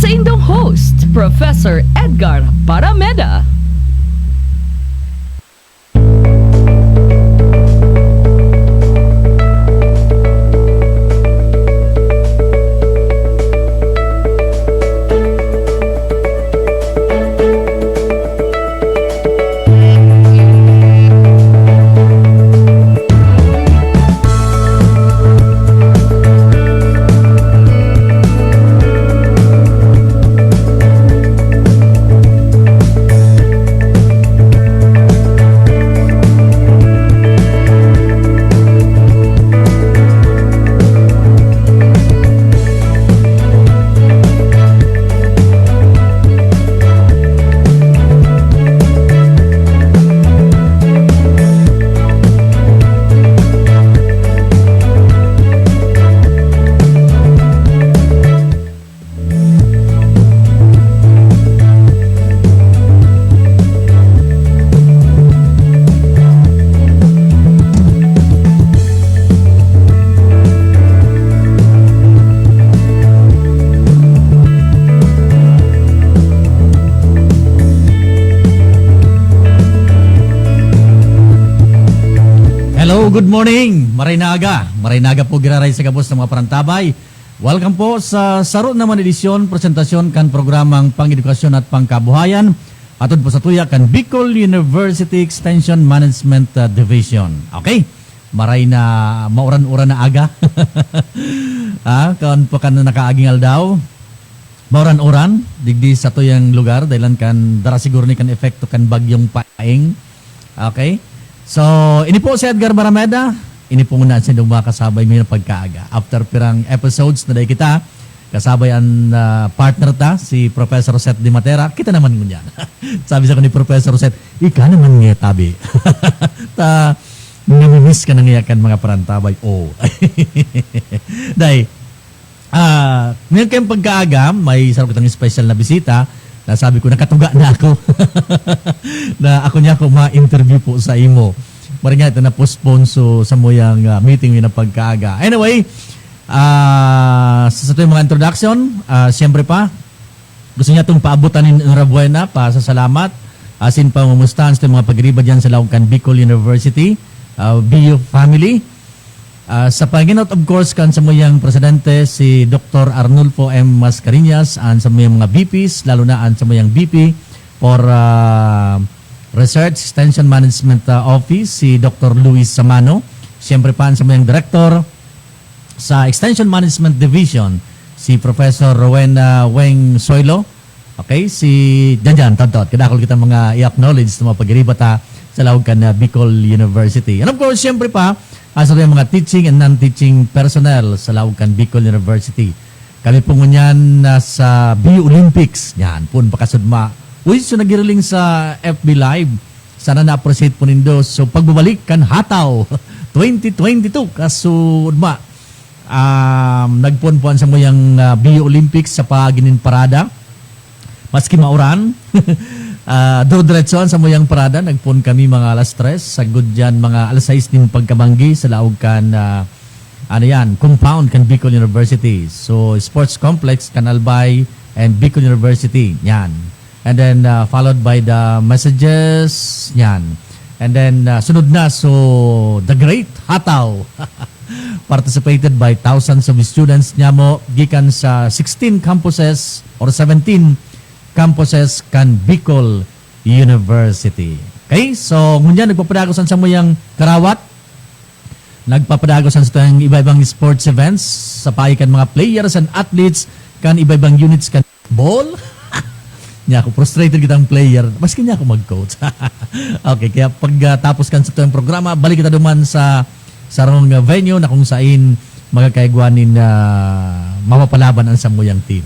sa indong host, Professor Edgar Parameda. Hello, good morning. Maraynaga po giraray sa gabos ng mga parantabay. Welcome po sa saro naman edisyon, presentasyon kan programang Pang-edukasyon at Pangkabuhayan. Atod po sa tuya kan Bicol University Extension Management Division. Okay? Maray na mauran-uran na aga. Kan po kan nakaaging aldaw. Mauran-uran digdi sa tuyang lugar dahil kan dara siguro ni kan epekto kan bagyong paing. Okay? So, ini po si Edgar Parameda. Ini po muna sa inyong mga kasabay may pagkaaga. After pirang episodes na dahil kita, kasabay ang partner ta, si Professor Seth Di Matera. Kita naman ngunyan. Sabi sa ko ni Professor Seth, ika naman nga tabi. Namimiss ka nang iyakan mga parantabay. Oh. Dahil, ngayon kayong pagkaaga, may sarap kitang special na bisita. Sabi ko, nakatuga na ako. Na ako niya ako ma-interview po sa imo. Mari nga ito na postpone sa moyang meeting yun na pagkaaga. Anyway, sa ito yung mga introduction, siyempre pa, gusto niya itong paabutan ng Rabuena pa sa salamat. Asin pa mumustahan sa mga pagriba dyan sa Laucan Bicol University, BU family. Sa paginot of course kan sa moyang presidente si Dr. Arnulfo M. Mascareñas and sa moyang mga VPs, lalo na sa moyang VP for Research Extension Management Office si Dr. Luis Samano. Siyempre pa sa moyang director sa Extension Management Division si Professor Rowena Weng Soylo. Okay, si Janjan Tantot. Kadakol kita mga i-acknowledge sa mga pagiribata sa Laucan Bicol University. And of course, siyempre pa sa yung mga teaching and non-teaching personnel sa Laucan Bicol University. Kami po ngunyan sa BU Olympics. Yan, pun pakasudma. Uy, so nagiriling sa FB Live. Sana na-appreciate po nindo. So pagbabalik kan hataw 2022 kasudma. Nagpunpuan sa mo yung BU Olympics sa paginin parada. Maski mauran. Diretsoan sa moyang parada, nagpun kami mga alas 3, sagod dyan mga alas 6 din pagkabanggi sa laog kan, compound kan Bicol University. So, sports complex kan Albay and Bicol University, yan. And then, followed by the messages, yan. And then, sunod na, so, the great hataw. Participated by thousands of students niya mo, gikan sa 16 campuses or 17 campuses kan Bicol University. Okay? So, ngunyan, nagpapadagosan sa moyang karawat. Nagpapadagosan sa tayong iba-ibang sports events sa pagitan mga players and athletes kan iba-ibang units kan ball. Niya ako, frustrated kitang player. Maski niya ako mag-coach. Okay, kaya pagtapos kan sa tayong programa, balik kita duman sa sarong venue na kung saan magkakaigwanin na mapapalaban ang samuyang team.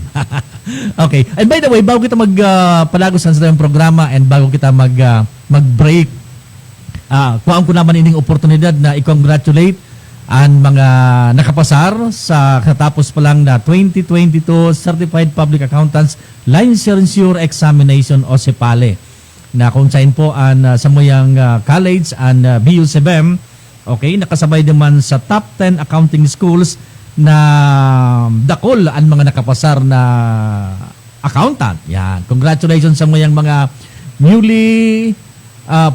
Okay. And by the way, bago kita magpalagos sa tayong programa and bago kita mag-break, kuhaan ko naman ining oportunidad na i-congratulate ang mga nakapasar sa katapos pa lang na 2022 Certified Public Accountants Licensure Examination o CEPALE na kung saan po ang samuyang college and BU CBEM. Okay, nakasabay naman sa top 10 accounting schools na dakol ang mga nakapasar na accountant. Yan. Congratulations sa mga newly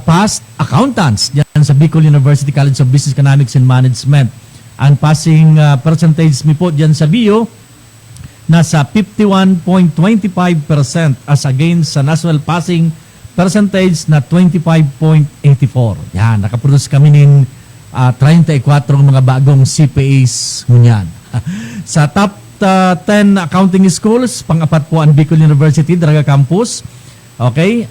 passed accountants diyan sa Bicol University College of Business Economics and Management. Ang passing percentage mi po diyan sa BU nasa 51.25% as against sa national passing percentage na 25.84. Yan, nakaproduce kami ng 34 mga bagong CPAs ngunyan. Sa top 10 accounting schools, pang-apat po ang Bicol University, Draga Campus. Okay,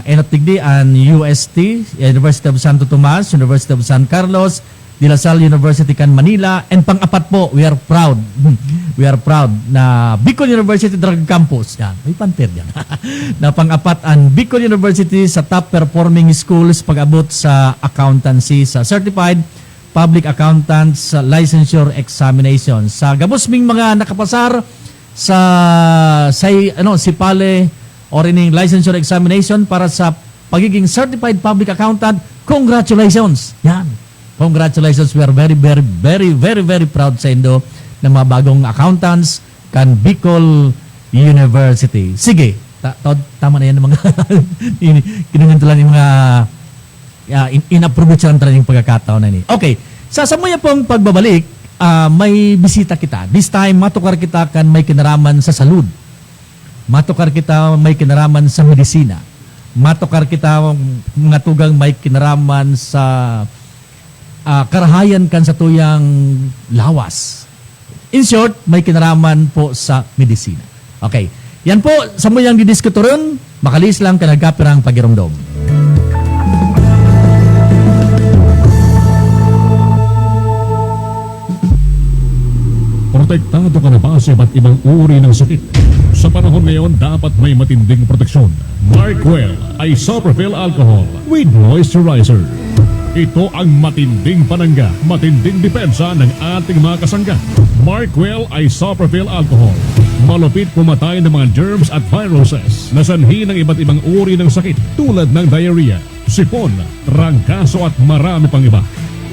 Enotigdi ang UST, University of Santo Tomas, University of San Carlos, De La Salle University kan Manila, and pang-apat po, we are proud na Bicol University Draga Campus. Yan, may panter yan. Na pang-apat ang Bicol University sa top performing schools pag-abot sa accountancy sa Certified Public Accountants Licensure Examination. Sa gabos ming mga nakapasar sa SIPALE or ining licensure examination para sa pagiging Certified Public Accountant, congratulations. Yan. Congratulations. We are very, very, very, very, very proud sa Indo ng mga bagong accountants kan Bicol University. Sige, tama na yan ng mga kinungantulan yung mga in-approve siya ng pagkakataon na ni. Okay, sa samuya pong pagbabalik, may bisita kita. This time, matukar kita kan may kinaraman sa salud. Matukar kita may kinaraman sa medisina. Matukar kita mga tugang may kinaraman sa karahayan kan sa tuyang lawas. In short, may kinaraman po sa medisina. Okay. Yan po, sa mo yung didiskuturon, makalis lang ka nagkapirang pagiromdom. Protektado ka na ba sa iba't ibang uri ng sakit? Sa panahon ngayon, dapat may matinding proteksyon. Markwell Isopropyl Alcohol with Moisturizer. Ito ang matinding panangga, matinding depensa ng ating mga kasangga. Markwell Isopropyl Alcohol. Malupit pumatay ng mga germs at viruses na sanhi ng iba't ibang uri ng sakit tulad ng diarrhea, sipon, trangkaso at marami pang iba.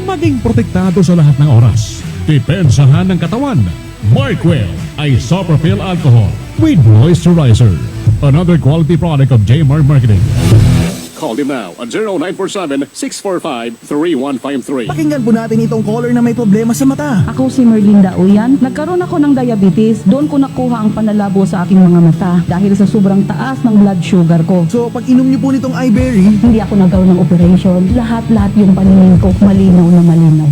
Maging protektado sa lahat ng oras. Depensahan ng katawan. Markwell Isopropyl Alcohol with Moisturizer. Another quality product of JMar Marketing. Call him now at 0947-645-3153. Pakinggan po natin itong caller na may problema sa mata. Ako si Merlinda Uyan. Nagkaroon ako ng diabetes. Doon ko nakuha ang panlalabo sa aking mga mata dahil sa sobrang taas ng blood sugar ko. So, pag inom niyo po nitong iBerry, Hindi ako nagkaroon ng operation. Lahat-lahat yung paningin ko malinaw na malinaw.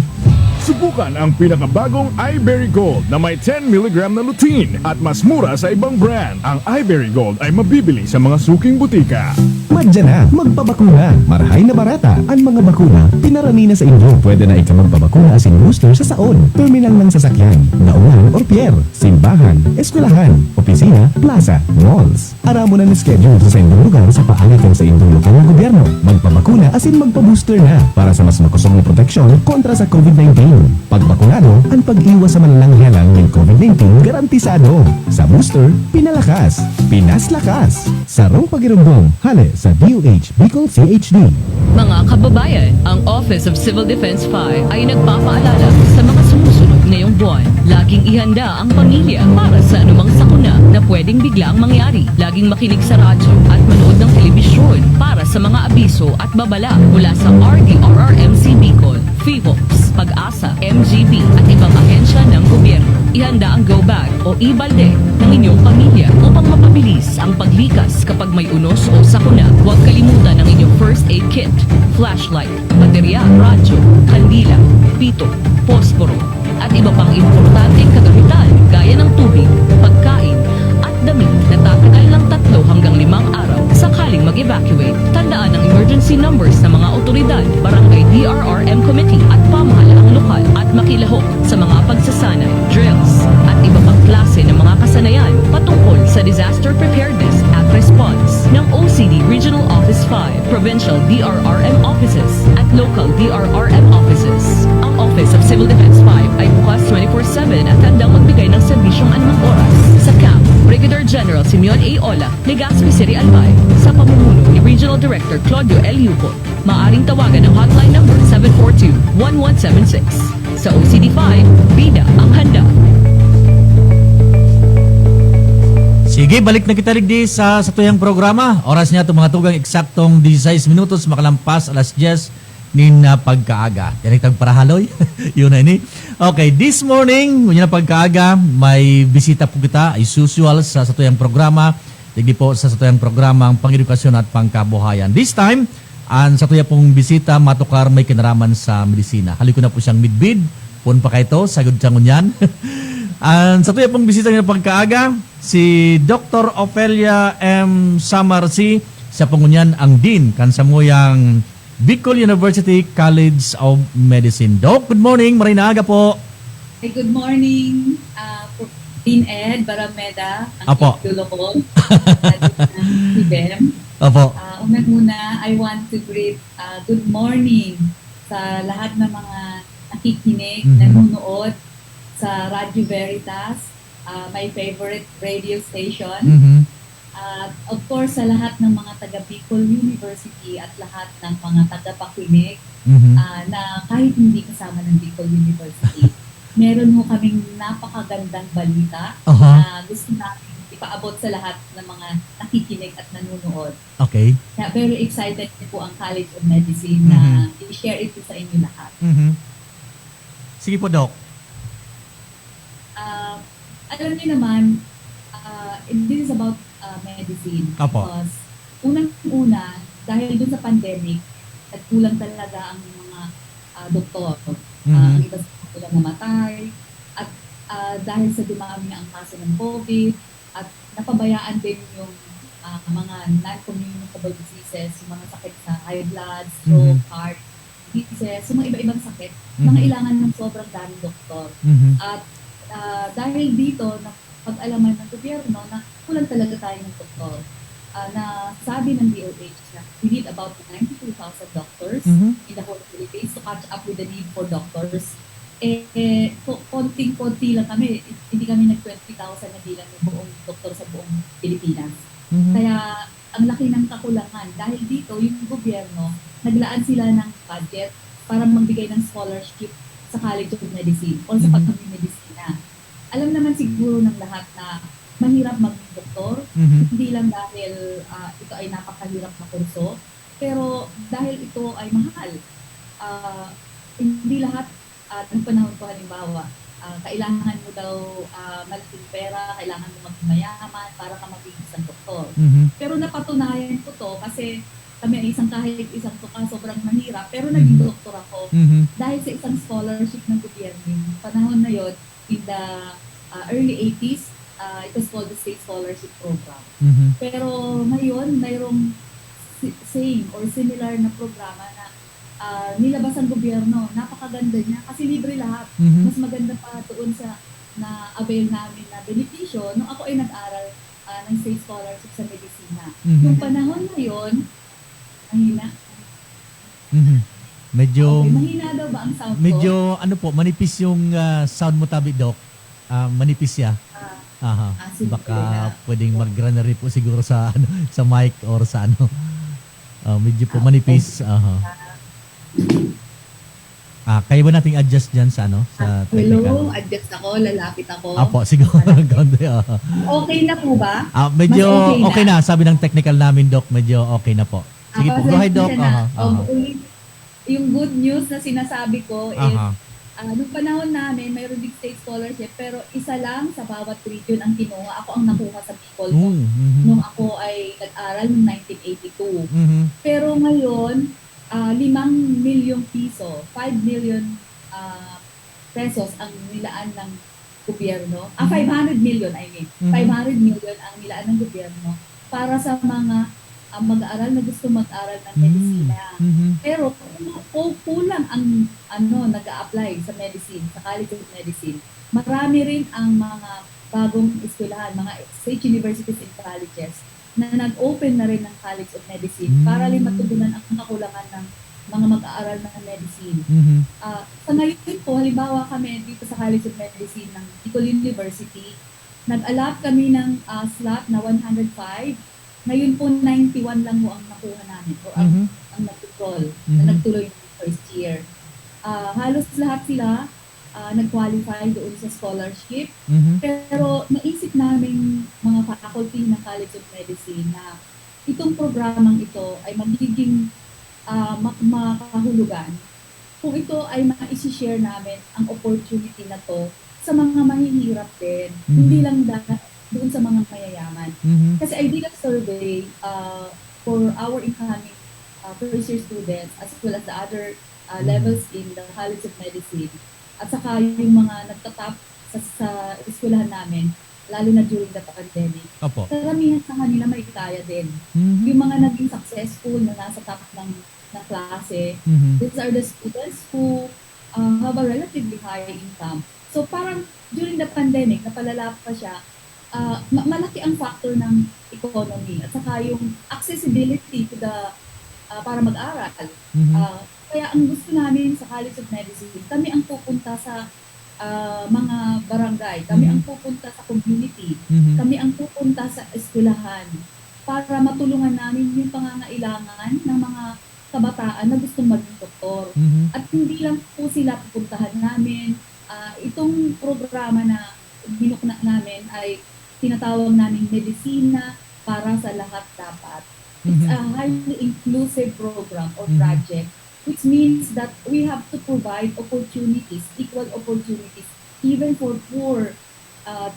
Subukan ang pinakabagong iBerry Gold na may 10 mg na lutein at mas mura sa ibang brand. Ang iBerry Gold ay mabibili sa mga suking butika. Madya na, magpabakuna. Marahay na barata. Ang mga bakuna, pinarani na sa inyo. Pwede na ikaw magpabakuna as in booster sa saon, terminal ng sasakyan, naulan or pier, simbahan, eskwelahan, opisina, plaza, malls. Aramo na ni-schedule sa inyong lugar sa paalitan sa inyong lokal na gobyerno. Magpabakuna as in magpa-booster na para sa mas makusong na proteksyon kontra sa COVID-19. Pagbakunado, ang pag-iwas sa malalang-halang ng COVID-19 garantisado. Sa booster, pinalakas, pinaslakas. Sarong pagirumdong, hale sa DOH Bicol CHD. Mga kababayan, ang Office of Civil Defense 5 ay nagpapaalala sa mga sumusunod ngayong buwan. Laging ihanda ang pamilya para sa anumang sakuna na pwedeng biglang mangyari. Laging makinig sa radyo at manood ng telebisyon para sa mga abiso at babala mula sa RDRRMC Bicol, FIVOX, Pag-asa, MGB at ibang ahensya ng gobyerno. Ihanda ang go bag o e-balde ng inyong pamilya upang mapabilis ang paglikas kapag may unos o sakuna. Huwag kalimutan ang inyong first aid kit, flashlight, baterya, radyo, kandila, pito, posporo, at iba pang importanteng kagamitan gaya ng tubig, pagkain, at damit na tatagal ng 3 hanggang 5 araw sakaling mag-evacuate. Tandaan ang emergency numbers ng mga otoridad, barangay DRRM committee at pamahalaang lokal at makilahok sa mga pagsasanay, drills, at iba pang klase ng mga kasanayan patungkol sa disaster preparedness at response ng OCD Regional Office 5, Provincial DRRM offices at local DRRM offices. Ang Office of Civil Defense 5 ay bukas 24/7 at handang magbigay ng serbisyong anumang oras. Sa camp, Brigadier General Simeon A. Ola, Legazpi City, Albay, sa pamumuno ni Regional Director Claudio L. Yucot. Maaring tawagan ang hotline number 742-1176. Sa OCD 5, bida ang handa. Sige, balik na kita ligdi sa tuyang programa. Oras niya itong mga tugang eksaktong 16 minutos makalampas alas 10 nin na pagkaaga. Yan itang parahaloy. Yun na ini. Okay, this morning, yun na pagkaaga, may bisita po kita, as usual, sa tuyang programa. Digdi po sa tuyang programa ang pang-edukasyon at pangkabuhayan. This time, ang sa tuya pong bisita, matukar may kinaraman sa medisina. Hali ko na po siyang midbid. Pun pa kayo sagod siyangon yan. Ang sa tuya pong bisita ng pagkaaga, si Dr. Ofelia M. Samarsi, siya pongunyan ang Dean kansamuyang Bicol University College of Medicine. Doc, good morning. Maray na aga po. Hey, good morning, Dean Ed Barameda, ang Apo. titulo ko, si Bem. Opo. Una-una, I want to greet good morning sa lahat ng mga nakikinig, nanonood sa Radio Veritas, my favorite radio station. Of course, sa lahat ng mga taga Bicol University at lahat ng mga taga-pakinig na kahit hindi kasama ng Bicol University, meron ho kaming napakagandang balita na gusto namin ipaabot sa lahat ng mga nakikinig at nanonood. Okay. Kaya very excited po ang College of Medicine na i-share ito sa inyo lahat. Sige po, Doc. Alam niyo naman, this is about medicine. Apo. Because unang-una, dahil dun sa pandemic, nagkulang talaga ang mga doktor. Ang iba sila namatay. At dahil sa dumami na ang kaso ng COVID, at napabayaan din yung mga non-communicable diseases, yung mga sakit sa high blood, stroke, heart diseases, yung mga iba-ibang sakit, nangailangan ng sobrang daming doktor. At dahil dito, pag-alaman ng gobyerno na kulang talaga tayo ng doktor. Na sabi ng DOH na we need about 92,000 doctors in the whole Philippines to catch up with the need for doctors. Konting-konti lang kami. Hindi kami nag-20,000 na bilang ng buong doktor sa buong Pilipinas. Kaya ang laki ng kakulangan. Dahil dito, yung gobyerno, naglaan sila ng budget para magbigay ng scholarship sa College of Medicine o sa pagmamedisina. Alam naman siguro ng lahat na mahirap maging doktor, hindi lang dahil ito ay napakahirap na kurso, pero dahil ito ay mahal. Hindi lahat ng panahon ko halimbawa, kailangan mo daw malaking pera, kailangan mo maging mayaman para ka maging isang doktor. Pero napatunayan ko to kasi kami ay kahit isang tuka, sobrang mahirap, pero naging doktor ako dahil sa isang scholarship ng gobyerno. Panahon na yon, in the early 80s, it was called the State Scholarship Program. Pero ngayon, mayroong same or similar na programa na nilabas ang gobyerno. Napakaganda niya kasi libre lahat. Mas maganda pa doon sa na-avail namin na benepisyo nung ako ay nag-aral ng State Scholarship sa medisina. Yung panahon na yon, mahina. Medyo, Okay, mahina daw ba ang sound ko? medyo, manipis yung sound mo tabi, Doc. Manipis siya. Sige, Baka pwedeng mag-granary po siguro sa sa mic or sa medyo po manipis. Kaya ba nating adjust diyan sa sa technical? Hello, adjust ako, lalapit ako. Apo, siguro. Okay na po ba? Medyo Mas okay na. Sabi ng technical namin, Doc, medyo okay na po. Sige po, go ahead, Doc. Yung good news na sinasabi ko is, nung panahon namin, mayroon big state scholarship, pero isa lang sa bawat region ang kinuha. Ako ang nakuha sa Bicol nung ako ay nag-aral noong 1982. Pero ngayon, 5 milyong piso, 5 million pesos ang nilaan ng gobyerno. 500 million, I mean. 500 million ang nilaan ng gobyerno para sa mga mag-aaral na gusto mag-aral ng medisina. Pero kulang ang nag-a-apply sa medicine, sa College of Medicine. Marami rin ang mga bagong eskwelahan, mga state universities and colleges na nag-open na rin ng College of Medicine para rin matugunan ang kakulangan ng mga mag-aaral ng medicine. Sa ngayon po, halimbawa kami dito sa College of Medicine ng Bicol University, nag-allot kami ng slot na 105. Ngayon po, 91 lang po ang nakuha namin o ang nag-enroll, na nagtuloy ng first year. Halos lahat sila nag-qualify doon sa scholarship. Mhm. Pero naisip namin mga faculty ng College of Medicine na itong programang ito ay magiging makahulugan kung ito ay ma-share namin ang opportunity na to sa mga mahihirap din, hindi lang doon sa mga mayayaman. Mhm. Kasi I did a survey for our incoming first year students as well as the other levels in the College of Medicine at saka yung mga nagtatap sa eskwelahan namin, lalo na during the pandemic. Opo. Karamihan sa kanila may kaya din. Mhm. Yung mga naging successful na nasa top ng klase, Mhm. these are the students who have a relatively high income. So parang during the pandemic, napalala pa siya, malaki ang factor ng economy at saka yung accessibility to the para mag-aral. Mhm. Kaya ang gusto namin sa College of Medicine, kami ang pupunta sa mga barangay, kami ang pupunta sa community, Mhm. kami ang pupunta sa eskwelahan para matulungan namin yung pangangailangan ng mga kabataan na gustong maging doktor. Mhm. At hindi lang po sila pupuntahan namin. Itong programa na binukna namin ay tinatawag namin medisina para sa lahat dapat. It's a highly inclusive program or project, which means that we have to provide opportunities, equal opportunities, even for poor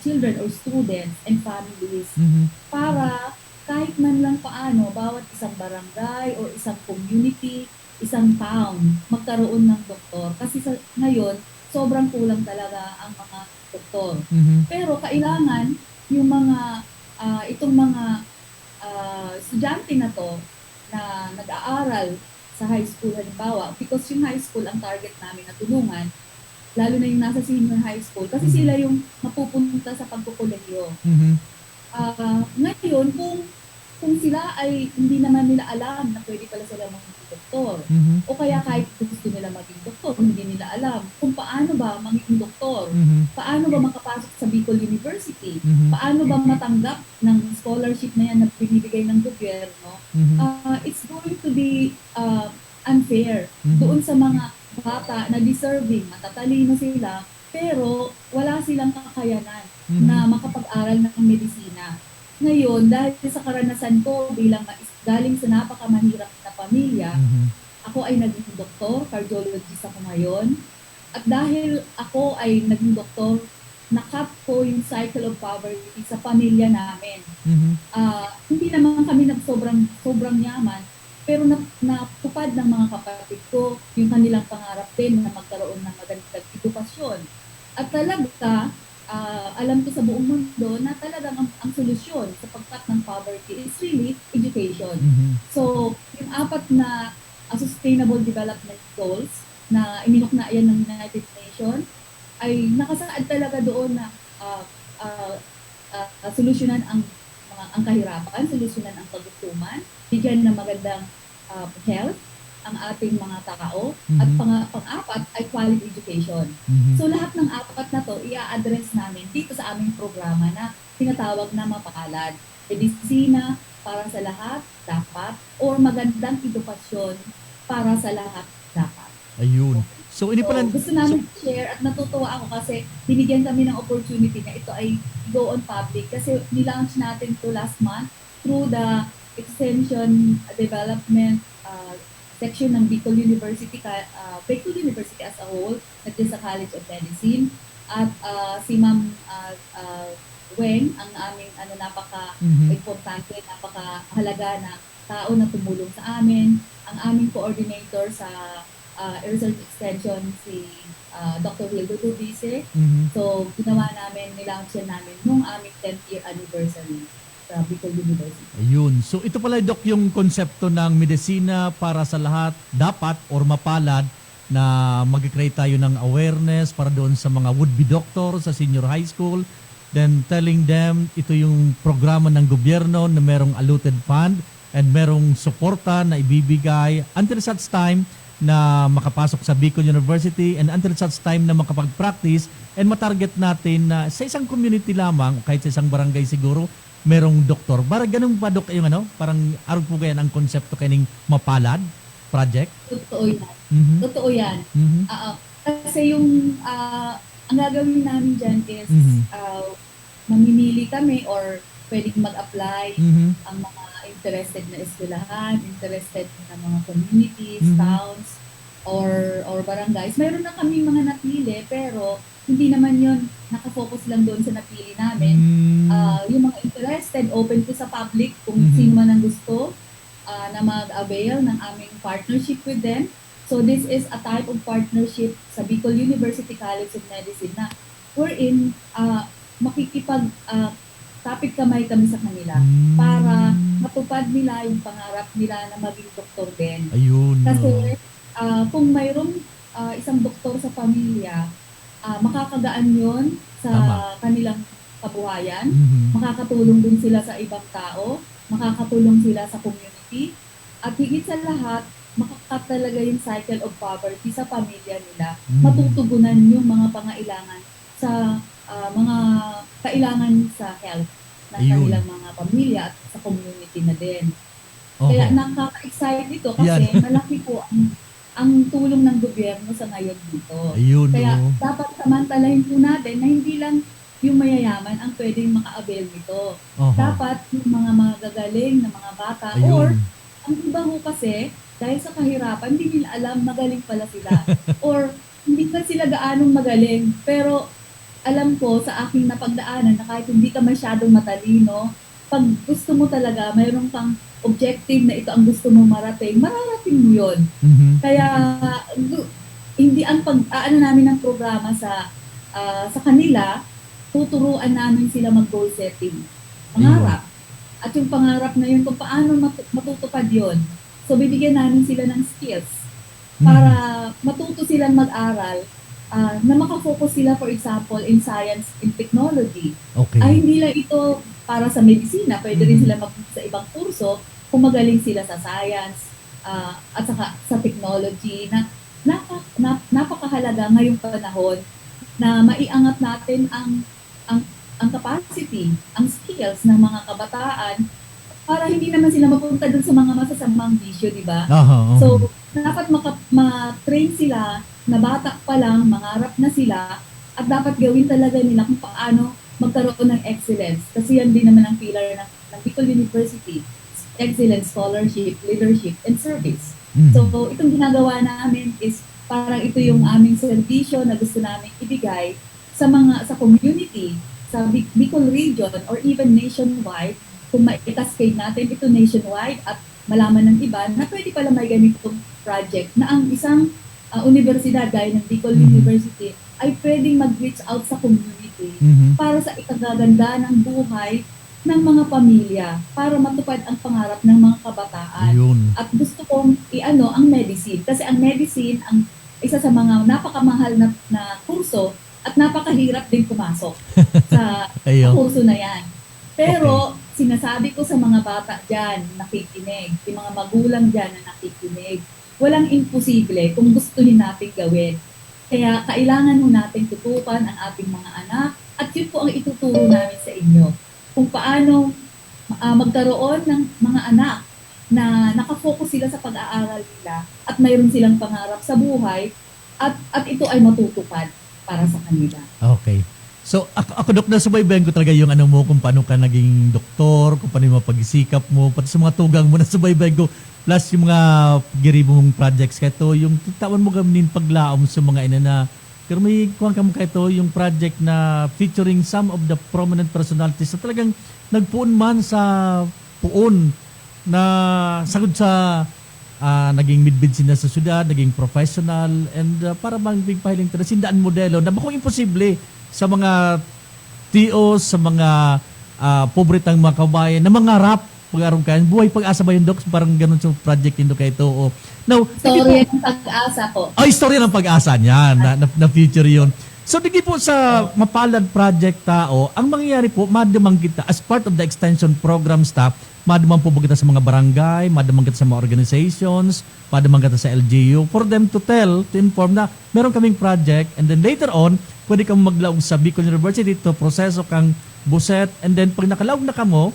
children or students and families Mhm. para kahit man lang paano, bawat isang barangay or isang community, isang town, magkaroon ng doktor. Kasi ngayon, sobrang kulang talaga ang mga doktor. Mhm. Pero kailangan yung mga, itong mga estudyante na to na nag-aaral sa high school halimbawa, because yung high school ang target namin na tulungan, lalo na yung nasa senior high school, kasi sila yung mapupunta sa pagkukulegyo. Mhm. Ngayon, kung sila ay hindi naman nila alam na pwede pala sila maging doktor, Mhm. o kaya kahit gusto nila maging doktor, hindi nila alam kung paano ba maging doktor, Mhm. paano ba makapasok sa Bicol University, Mhm. paano ba matanggap ng scholarship na yan na binibigay ng gobyerno, Mhm. it's going to be unfair Mhm. doon sa mga bata na deserving, matatalino sila, pero wala silang kakayanan na makapag-aral ng medisina. Ngayon, dahil sa karanasan ko bilang galing sa napakamahirap na pamilya, Mhm. ako ay naging doktor, cardiologist ako ngayon. At dahil ako ay naging doktor, nakat ko yung cycle of poverty sa pamilya namin. Mhm. Hindi naman kami sobrang yaman, pero natupad ng mga kapatid ko yung kanilang pangarap din na magkaroon ng magandang edukasyon. At talaga, alam ko sa buong mundo na talagang ang solusyon sa pagkat ng poverty is really education. Mhm. So, yung 4 na Sustainable Development Goals na iminukna yan ng United Nations ay nakasaad talaga doon na solusyonan ang kahirapan, solusyonan ang kagustuman, bigyan ng magandang health ang ating mga tao, at pang-apat ay quality education. Mhm. So lahat ng 4 na to i-address namin dito sa aming programa na tinatawag na mapalad. Medisina para sa lahat dapat, or magandang edukasyon para sa lahat dapat. Ayun. So, ini pala... Gusto namin share at natutuwa ako kasi binigyan kami ng opportunity na ito ay go on public kasi nilaunch natin to last month through the extension development section ng Bicol University, Bicol University as a whole, not just sa College of Medicine. At si Ma'am Weng, ang aming napaka-importante, napaka-halaga na tao na tumulong sa amin. Ang aming coordinator sa research extension, si Dr. Hildo Dubice. Mhm. So, ginawa namin, nilaunch namin nung aming 10th year anniversary sa Bicol University. Ayun. So ito pala, Doc, yung konsepto ng medisina para sa lahat dapat or mapalad na mag-create tayo ng awareness para doon sa mga would-be doctor sa senior high school. Then telling them ito yung programa ng gobyerno na merong allotted fund and merong suporta na ibibigay until such time na makapasok sa Bicol University and until such time na makapag-practice and matarget natin na sa isang community lamang, kahit sa isang barangay siguro, merong doktor. Para ganun pa, Dok, yung parang arog po ganyan ang konsepto kaning mapalad project? Totoo yan. Mhm. Totoo yan. Mhm. Kasi yung ang gagawin namin dyan is Mhm. mamimili kami or pwedeng mag-apply Mhm. ang mga interested na eskwelahan, interested na mga communities, Mhm. towns, or barangays. Mayroon na kami mga napili pero hindi naman yon nakafocus lang doon sa napili namin. Yung mga interested, open to sa public kung Mhm. sino man ang gusto na mag-avail ng aming partnership with them. So this is a type of partnership sa Bicol University College of Medicine na wherein tapit kamay kami sa kanila para matupad nila yung pangarap nila na maging doktor din. Ayun. Kasi kung mayroong isang doktor sa pamilya, makakagaan yon sa Tama. kanilang kabuhayan, Mhm. makakatulong din sila sa ibang tao, makakatulong sila sa community, at higit sa lahat, makakat talaga yung cycle of poverty sa pamilya nila. Matutugunan yung mga pangailangan sa mga kailangan sa health ng Ayun. kanilang mga pamilya at sa community na din. Oho. Kaya nakaka-excite ito kasi Yan. malaki po ang tulong ng gobyerno sa ngayon dito. Ayun. Kaya Oo. dapat samantalahin po natin na hindi lang yung mayayaman ang pwedeng maka-avail nito. Oho. Dapat yung mga magagaling na mga bata or Ayun. ang iba ho kasi dahil sa kahirapan hindi nila alam magaling pala sila or hindi pa sila gaanong magaling pero alam ko sa aking napagdaanan na kahit hindi ka masyadong matalino, pag gusto mo talaga, mayroon kang objective na ito ang gusto mo marating, mararating mo yun. Mhm. Kaya hindi ang ano namin ng programa sa kanila, tuturuan namin sila mag-goal setting. Pangarap. At yung pangarap na yun, kung paano matutupad yun. So, bibigyan namin sila ng skills para matuto silang mag-aral na makafocus sila, for example, in science and technology. Okay. Hindi lang ito para sa medisina. Pwede rin sila sa ibang kurso kung magaling sila sa science at saka sa technology na napakahalaga ngayong panahon na maiangat natin ang capacity, ang skills ng mga kabataan para hindi naman sila mapunta dun sa mga masasamang bisyo, di ba? Aha. So, dapat ma-train sila na bata pa lang, mangarap na sila at dapat gawin talaga nila kung paano magkaroon ng excellence. Kasi yan din naman ang pillar ng Bicol University. Excellence, scholarship, leadership, and service. So, itong ginagawa namin is parang ito yung aming servisyo na gusto namin ibigay sa community, sa Bicol region, or even nationwide. Kung ma-cascade natin ito nationwide at malaman ng iba na pwede pala may ganitong project na ang isang universidad gaya ng Bicol University ay pwedeng mag-reach out sa community para sa ikagaganda ng buhay ng mga pamilya para matupad ang pangarap ng mga kabataan. Ayun. At gusto kong ang medicine kasi ang medicine ang isa sa mga napakamahal na kurso at napakahirap din pumasok sa Ayun. kurso na yan. Pero sinasabi ko sa mga bata dyan nakikinig, yung mga magulang dyan na nakikinig, walang imposible kung gustuhin natin gawin. Kaya kailangan mo natin tutukan ang ating mga anak at yun po ang ituturo namin sa inyo. Kung paano magkaroon ng mga anak na nakafocus sila sa pag-aaral nila at mayroon silang pangarap sa buhay at ito ay matutupad para sa kanila. Okay. So, ako Dok, nasubaybayan ko talaga yung ano mo, kung paano ka naging doktor, kung paano yung mga pag-isikap mo, pati sa mga tugang mo, nasubaybayan ko. Plus, yung mga giri mong projects ka ito, yung titawan mo gaminin paglaom sa mga ina na, pero may kuha ka mo ka ito, yung project na featuring some of the prominent personalities na talagang nagpuon man sa puon na sagod sa naging midbid sila sa syudad, naging professional, and para bang big pahiling ito, sindaan modelo na bakong imposible sa mga TOs, sa mga pobretang mga kabayan na mga rap pag-aron kayo. Buhay pag-asa ba yun, Dok? Parang ganun sa project yun, Dok, ito. O. Now, Storya ng pag-asa po. Istorya ng pag-asa niya, na future yun. So, digi po sa Mapalad Project Tao, ang mangyayari po, madamang kita, as part of the extension program staff, madamang po kita sa mga barangay, madamang kita sa mga organizations, madamang kita sa LGU, for them to inform na meron kaming project, and then later on, pwede kang maglaog sa Bicol University to proseso kang buset, and then pag nakalaog na kamo,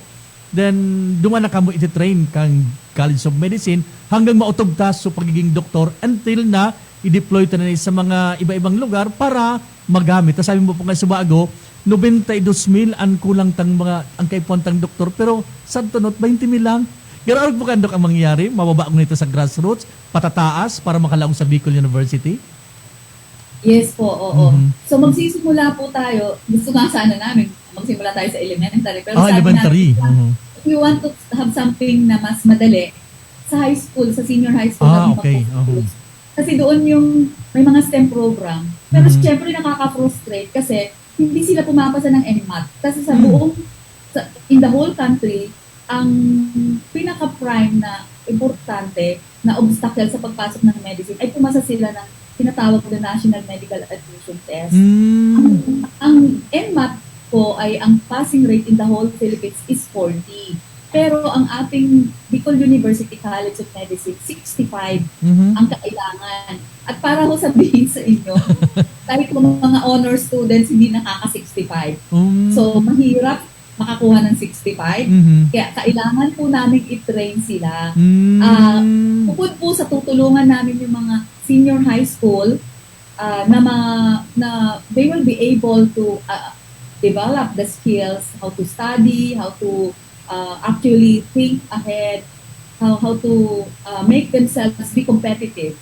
then duman na kamo iti-train kang College of Medicine hanggang mautog ta sa pagiging doktor until na i-deploy ito na sa mga iba-ibang lugar para magamit. Tapos sabi mo po nga sa bago, 92,000 ang kulang tang mga ang kaipuan tang doktor, pero sa tunot 20,000 lang. Ganoon po kandok ang mangyayari? Mababa nito sa grassroots, patataas para makalaong sa Bicol University? Yes po, oo. Mhm. So magsisimula po tayo, gusto nga sana namin, magsimula tayo sa elementary. Pero sabi Elementary. natin, if we want to have something na mas madali, sa high school, sa senior high school, natin Okay. mag-focus. Kasi doon yung may mga STEM program. Pero Mhm. syempre nakaka-frustrate kasi hindi sila pumapasa ng NMAT. Kasi sa buong, in the whole country, ang pinaka-prime na importante na obstacle sa pagpasok ng medicine ay pumasa sila ng tinatawag na National Medical Admission Test. Ang NMAT po ay ang passing rate in the whole Philippines is 40. Pero ang ating Bicol University College of Medicine, 65 ang kailangan. At para ho sabihin sa inyo, kahit mga honor students hindi nakaka-65. So, mahirap makakuha ng 65. Kaya kailangan po namin i-train sila. Bukod po sa tutulungan namin yung mga senior high school na they will be able to develop the skills, how to study, how to actually think ahead, how to make themselves be competitive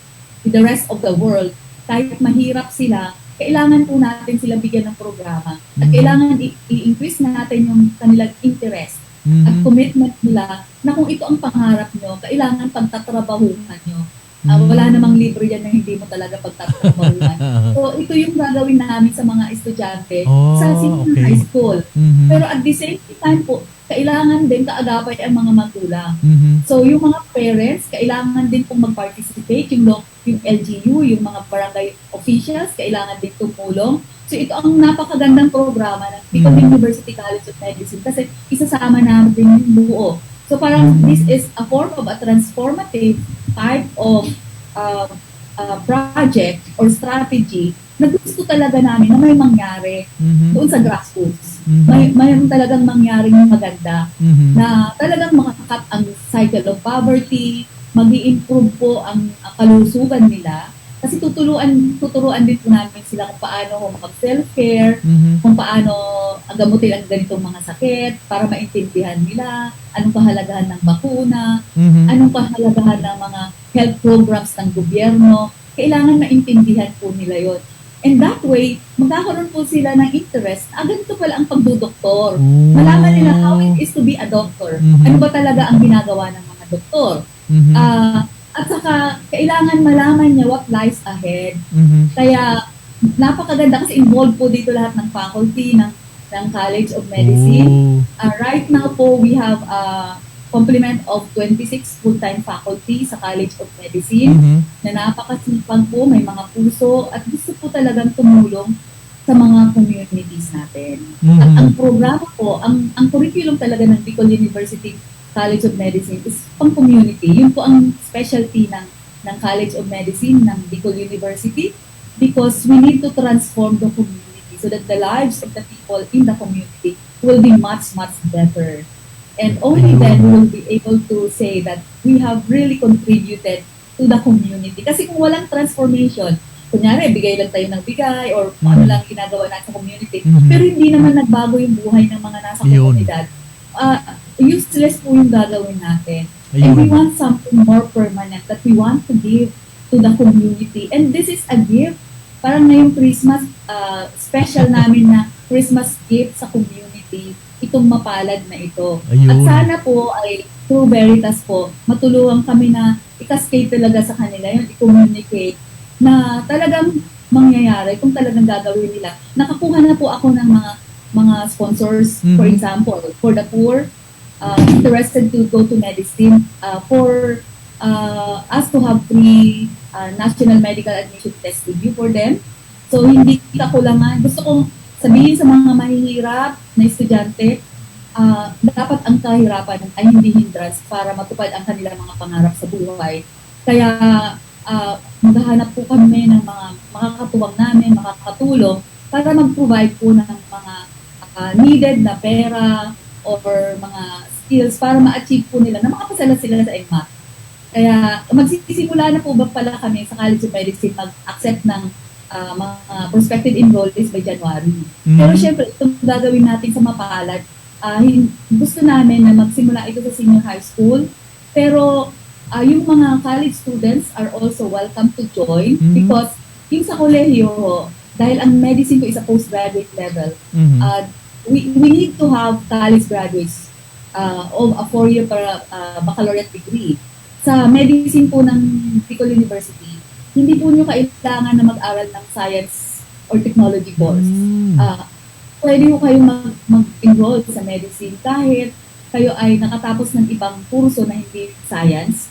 with the rest of the world. Kahit mahirap sila, kailangan po natin sila bigyan ng programa. At kailangan i-increase natin yung kanilang interest at commitment nila na kung ito ang pangarap nyo, kailangan pagtatrabahuhan nyo. Wala namang libre yan na hindi mo talaga pagtatrabahuhan. So ito yung gagawin namin sa mga estudyante sa senior high school. Pero at the same time po, kailangan din kaagapay ang mga magulang. So yung mga parents, kailangan din pong mag-participate, yung LGU, yung mga barangay officials, kailangan din tumulong. So ito ang napakagandang programa ng Bicol University College of Medicine kasi isasama namin yung buo. So parang this is a form of a transformative type of project or strategy na gusto talaga namin na may mangyari doon sa grassroots. Mayroon talagang mangyaring maganda na talagang makakat ang cycle of poverty, mag-i-improve po ang kalusugan nila. Kasi tuturuan din po namin sila kung paano mag-self-care, kung paano gamutin ang ganitong mga sakit para maintindihan nila anong kahalagahan ng bakuna, anong kahalagahan ng mga health programs ng gobyerno. Kailangan maintindihan po nila yon. And that way, magkakaroon po sila ng interest. Ganito pala ang pagdudoktor. Malaman nila how it is to be a doctor. Ano ba talaga ang ginagawa ng mga doktor. At saka, kailangan malaman niya what lies ahead. Kaya, napakaganda kasi involved po dito lahat ng faculty ng College of Medicine. Right now po, we have a complement of 26 full-time faculty sa College of Medicine na napakasipag po, may mga puso at gusto po talagang tumulong sa mga communities natin. At ang programa po, ang curriculum talaga ng Bicol University College of Medicine is pang-community. Yun po ang specialty ng College of Medicine ng Bicol University because we need to transform the community so that the lives of the people in the community will be much, much better. And only then we will be able to say that we have really contributed to the community. Kasi kung walang transformation, kunyari, bigay lang tayo ng bigay or ano lang ginagawa natin sa community, pero hindi naman nagbago yung buhay ng mga nasa komunidad, useless po yung gagawin natin. And we want something more permanent that we want to give to the community. And this is a gift. Parang ngayong Christmas, special namin na Christmas gift sa community, itong mapalad na ito. At sana po ay through Veritas po, matulungan kami na i-cascade talaga sa kanila, yung i-communicate na talagang mangyayari kung talagang gagawin nila. Nakakuha na po ako ng mga sponsors, for example, for the poor, interested to go to medicine, for us to have free national medical admission test review for them. So, hindi kakulangan. Gusto kong sabihin sa mga mahihirap na estudyante, dapat ang kahirapan ay hindi hindrance para matupad ang kanilang mga pangarap sa buhay. Kaya, maghahanap po kami ng mga makakatuwang namin, makakatulong para mag-provide po ng mga needed na pera or mga skills para ma-achieve po nila na makapasala sila sa EGMAT. Kaya magsisimula na po ba pala kami sa College of Medicine mag-accept ng mga prospective enrollees by January. Pero syempre, itong gagawin natin sa mapalad, gusto namin na magsimula ito sa senior high school. Pero yung mga college students are also welcome to join because yung sa kolehiyo, dahil ang medicine ko is a postgraduate level, we need to have college graduates of a 4-year baccalaureate degree. Sa medicine po ng Bicol University, hindi po nyo kailangan na mag-aral ng science or technology course. Pwede po kayong mag-enroll sa medicine kahit kayo ay nakatapos ng ibang kurso na hindi science,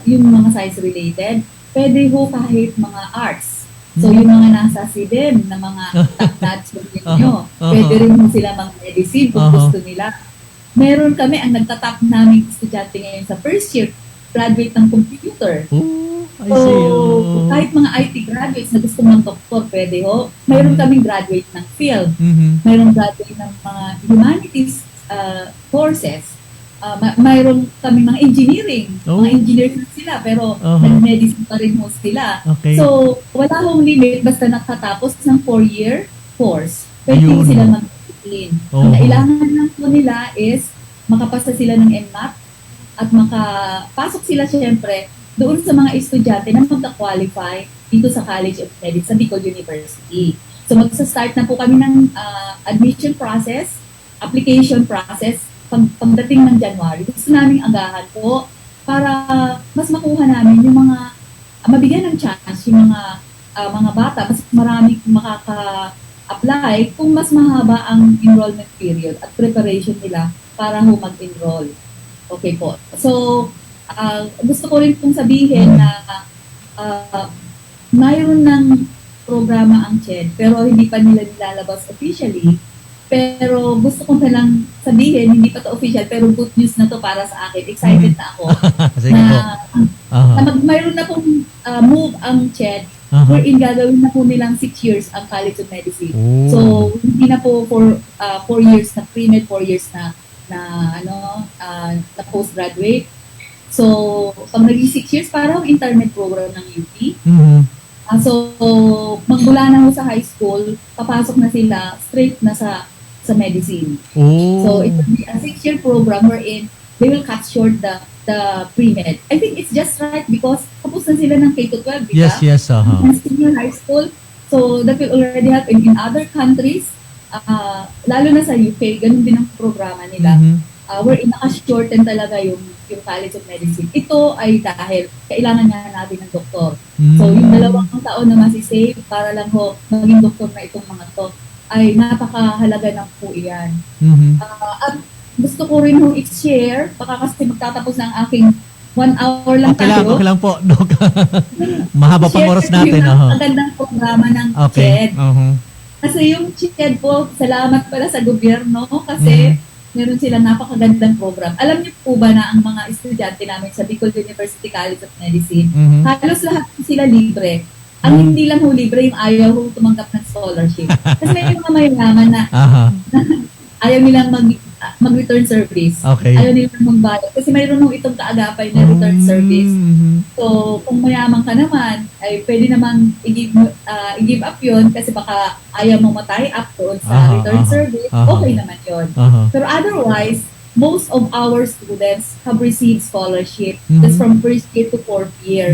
yung mga science-related. Pwede po kahit mga arts. So, yung mga nasa CDM na mga top-notch nyo, pwede rin po sila mag-medicine kung gusto nila. Meron kami, ang nagtatap namin estudyante ngayon sa first year, graduate ng computer. So, kahit mga IT graduates na gusto ng doktor, pwede ho. Mayroon kaming graduate ng film. Mayroon graduate ng mga humanities courses. Mayroon kaming mga engineering. Mga engineers na sila, pero nag-medicine pa rin ho sila. Okay. So, wala hong limit basta nakatapos ng 4-year course. Pwede sila mag-medicine. Ang kailangan lang po nila is makapasa sila ng NMAT at makapasok sila syempre doon sa mga estudyante na magka-qualify dito sa College of Medicine sa Bicol University. So magsa-start na po kami ng admission process, application process pagdating ng January. Gusto namin agahan po para mas makuha namin yung mga mabigyan ng chance yung mga bata, mas marami makaka-apply kung mas mahaba ang enrollment period at preparation nila para mag-enroll. Okay po. So, gusto ko rin pong sabihin na mayroon ng programa ang CHED pero hindi pa nila nilalabas officially. Pero gusto ko na lang sabihin, hindi pa to official pero good news na to para sa akin. Excited na ako na mayroon na pong move ang CHED wherein gagawin na po nilang 6 years ang College of Medicine. So, hindi na po for 4 years na pre-med, 4 years na postgraduate. So, pag naging 6 years, parang internet program ng UP. So, magmula na ho sa high school, papasok na sila straight na sa medicine. So, it will be a 6-year program wherein they will cut short the pre-med. I think it's just right because tapos na sila ng K-12, di ba? Yes. Senior high school. So, that will already help in other countries. Lalo na sa UK, ganun din ang programa nila. Wherein naka-shorten talaga yung College of Medicine. Ito ay dahil kailangan nga natin ng doktor. So, yung 2 taon na masisave para lang ho maging doktor na itong mga to ay napakahalaga ng po iyan. At gusto ko rin ho i-share, baka kasi magtatapos ng aking 1 hour lang tayo. Okay lang po, Doc. Mahaba pang oras natin. Ang gandang programa ng CHED. Kasi yung CHED po, salamat pala sa gobyerno kasi meron silang napakagandang program. Alam niyo po ba na ang mga estudyante namin sa Bicol University College of Medicine, halos lahat sila libre. Ang hindi lang ho libre, yung ayaw ho tumanggap ng scholarship. Kasi may mga mayayaman na ayaw nilang mag-return service. Ayaw nilang magbayad. Kasi mayroon ho itong kaagapay na return service. So, kung mayaman ka naman, ay pwede naman i-give up yun kasi baka ayaw mong matay up doon sa return service. Okay naman yun. Pero otherwise, most of our students have received scholarship. That's from first year to 4th year.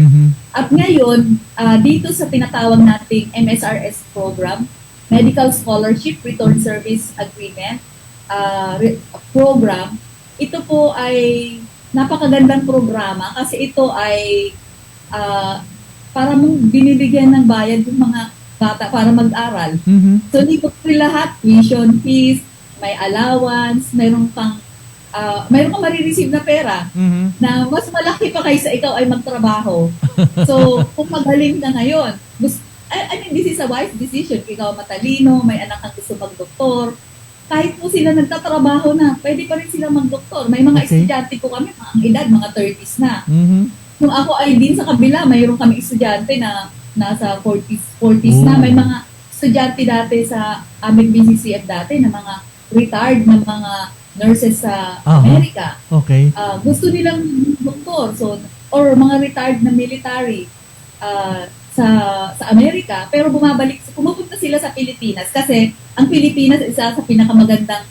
At ngayon, dito sa tinatawag nating MSRS program, Medical Scholarship Return Service Agreement program, ito po ay napakagandang programa kasi ito ay para mong binibigyan ng bayad yung mga bata para mag-aral. So, hindi po lahat, tuition fees, may allowance, mayroon kang marireceive na pera na mas malaki pa kaysa ikaw ay magtrabaho. So, kung magaling ka ngayon, I mean, this is a wise decision. Ikaw matalino, may anak kang gusto mag-doktor. Kahit po sila nagtatrabaho na, pwede pa rin sila mag-doktor. May mga estudyante ko kami, ang edad, mga 30s na. Kung ako ay din sa kabila, mayroon kami estudyante na nasa 40s na. May mga estudyante dati sa aming BCCF dati na mga retired na mga nurses sa Amerika. Gusto nilang doktor. So, or mga retired na military sa Amerika, pero pumupunta sila sa Pilipinas kasi ang Pilipinas isa sa pinakamagandang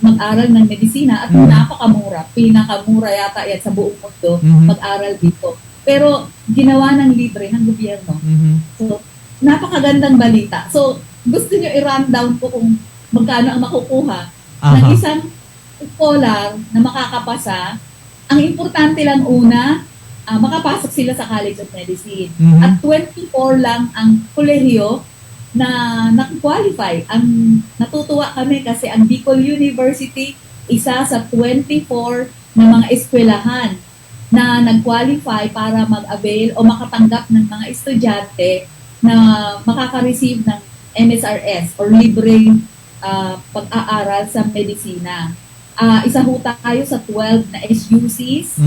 mag-aral ng medisina at napakamura. Pinakamura yata yan sa buong mundo mag-aral dito. Pero ginawa ng libre ng gobyerno. So, napakagandang balita. So, gusto nyo i-rundown ko kung magkano ang makukuha ng isang scholar na makakapasa. Ang importante lang una, makapasok sila sa College of Medicine. At 24 lang ang kolehiyo na nag-qualify. Ang natutuwa kami kasi ang Bicol University, isa sa 24 na mga eskwelahan na nag-qualify para mag-avail o makatanggap ng mga estudyante na makaka-receive ng MSRS or libreng pag-aaral sa medisina. Isa ho tayo sa 12 na SUCs.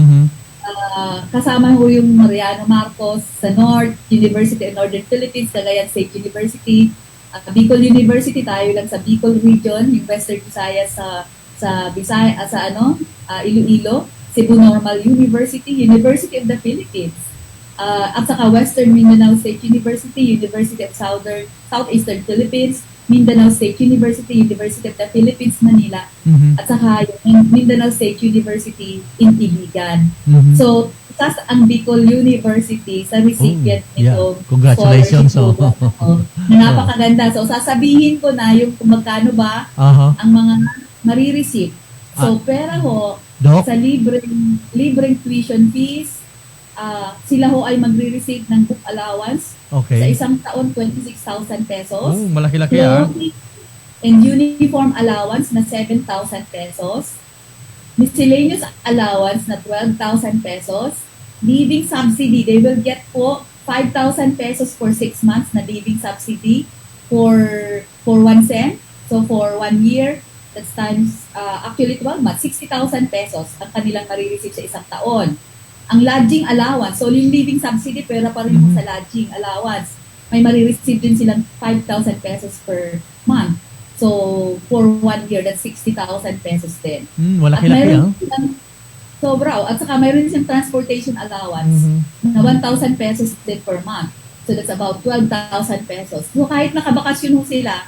Kasama ho yung Mariano Marcos sa North, University of Northern Philippines, Cagayan State University, Bicol University, tayo lang sa Bicol Region, yung Western Visayas sa Iloilo, Cebu Normal University, University of the Philippines, at saka Western Mindanao State University, University of Southeastern Philippines, Mindanao State University, University of the Philippines, Manila, at saka yung Mindanao State University in Ibigan. So, isa ang Bicol University sa recipient nito. Congratulations. Na napakaganda. So, sasabihin ko na yung kung magkano ba ang mga marireceive. So, pera ho, Doc? sa libreng tuition fees, sila ho ay magre-receive ng book allowance sa isang taon, 26,000 pesos. Malaki-laki And uniform allowance na 7,000 pesos. Miscellaneous allowance na 12,000 pesos. Living subsidy, they will get po 5,000 pesos for 6 months na living subsidy for 1 cent. So for 1 year, that's times, actually 12 months, 60,000 pesos ang kanilang marireceive sa isang taon. Ang lodging allowance, so yung living subsidy, pera pa rin sa lodging allowance. May marireceive din silang 5,000 pesos per month. So, for 1 year, that's 60,000 pesos din. Malaki-laki Sobra. At saka mayroon siyang transportation allowance na 1,000 pesos din per month. So, that's about 12,000 pesos. So, kahit nakabakasyon ho sila,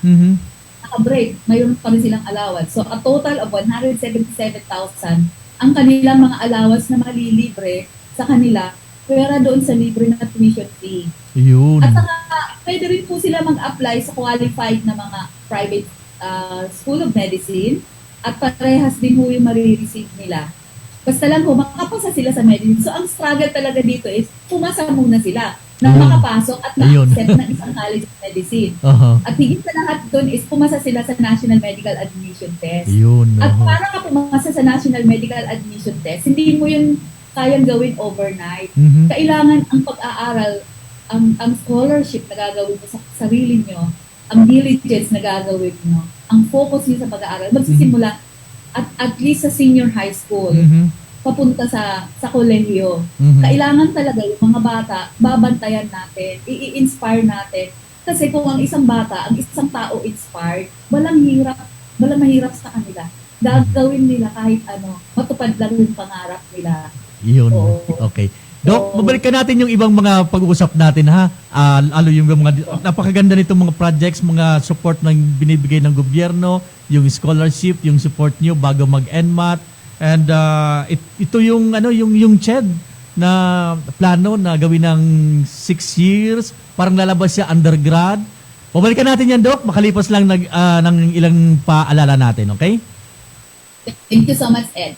naka-break, mayroon pa rin silang allowance. So, a total of 177,000 ang kanilang mga allowance na malilibre sa kanila, pera doon sa libre na tuition fee. Yun. At saka, pwede rin po sila mag-apply sa qualified na mga private school of medicine at parehas din po yung marireceive nila. Basta lang po, makapasa sila sa medicine. So, ang struggle talaga dito is, pumasa muna sila na makapasok at ma-accept ng isang college of medicine. At higit sa lahat doon is, pumasa sila sa National Medical Admission Test. At para ka pumasa sa National Medical Admission Test, hindi mo yun kayang gawin overnight. Kailangan ang pag-aaral, ang scholarship na gagawin mo sa sarili nyo, ang diligence na gagawin mo, ang focus nyo sa pag-aaral, magsisimula at least sa senior high school, papunta sa kolehiyo. Kailangan talaga yung mga bata, babantayan natin, i-inspire natin. Kasi kung ang isang bata, ang isang tao inspired, walang mahirap sa kanila. Gagawin nila kahit matupad lang yung pangarap nila. Yun. Okay. Doc, babalikan natin yung ibang mga pag-uusap natin ha. Yung mga napakaganda nitong mga projects, mga support na binibigay ng gobyerno, yung scholarship, yung support nyo bago mag-NMAT. And ito yung yung CHED na plano na gawin ng 6 years, parang lalabas siya undergrad. Babalikan natin yan, Doc, makalipas lang ng ilang paalala natin, okay? Thank you so much, Ed.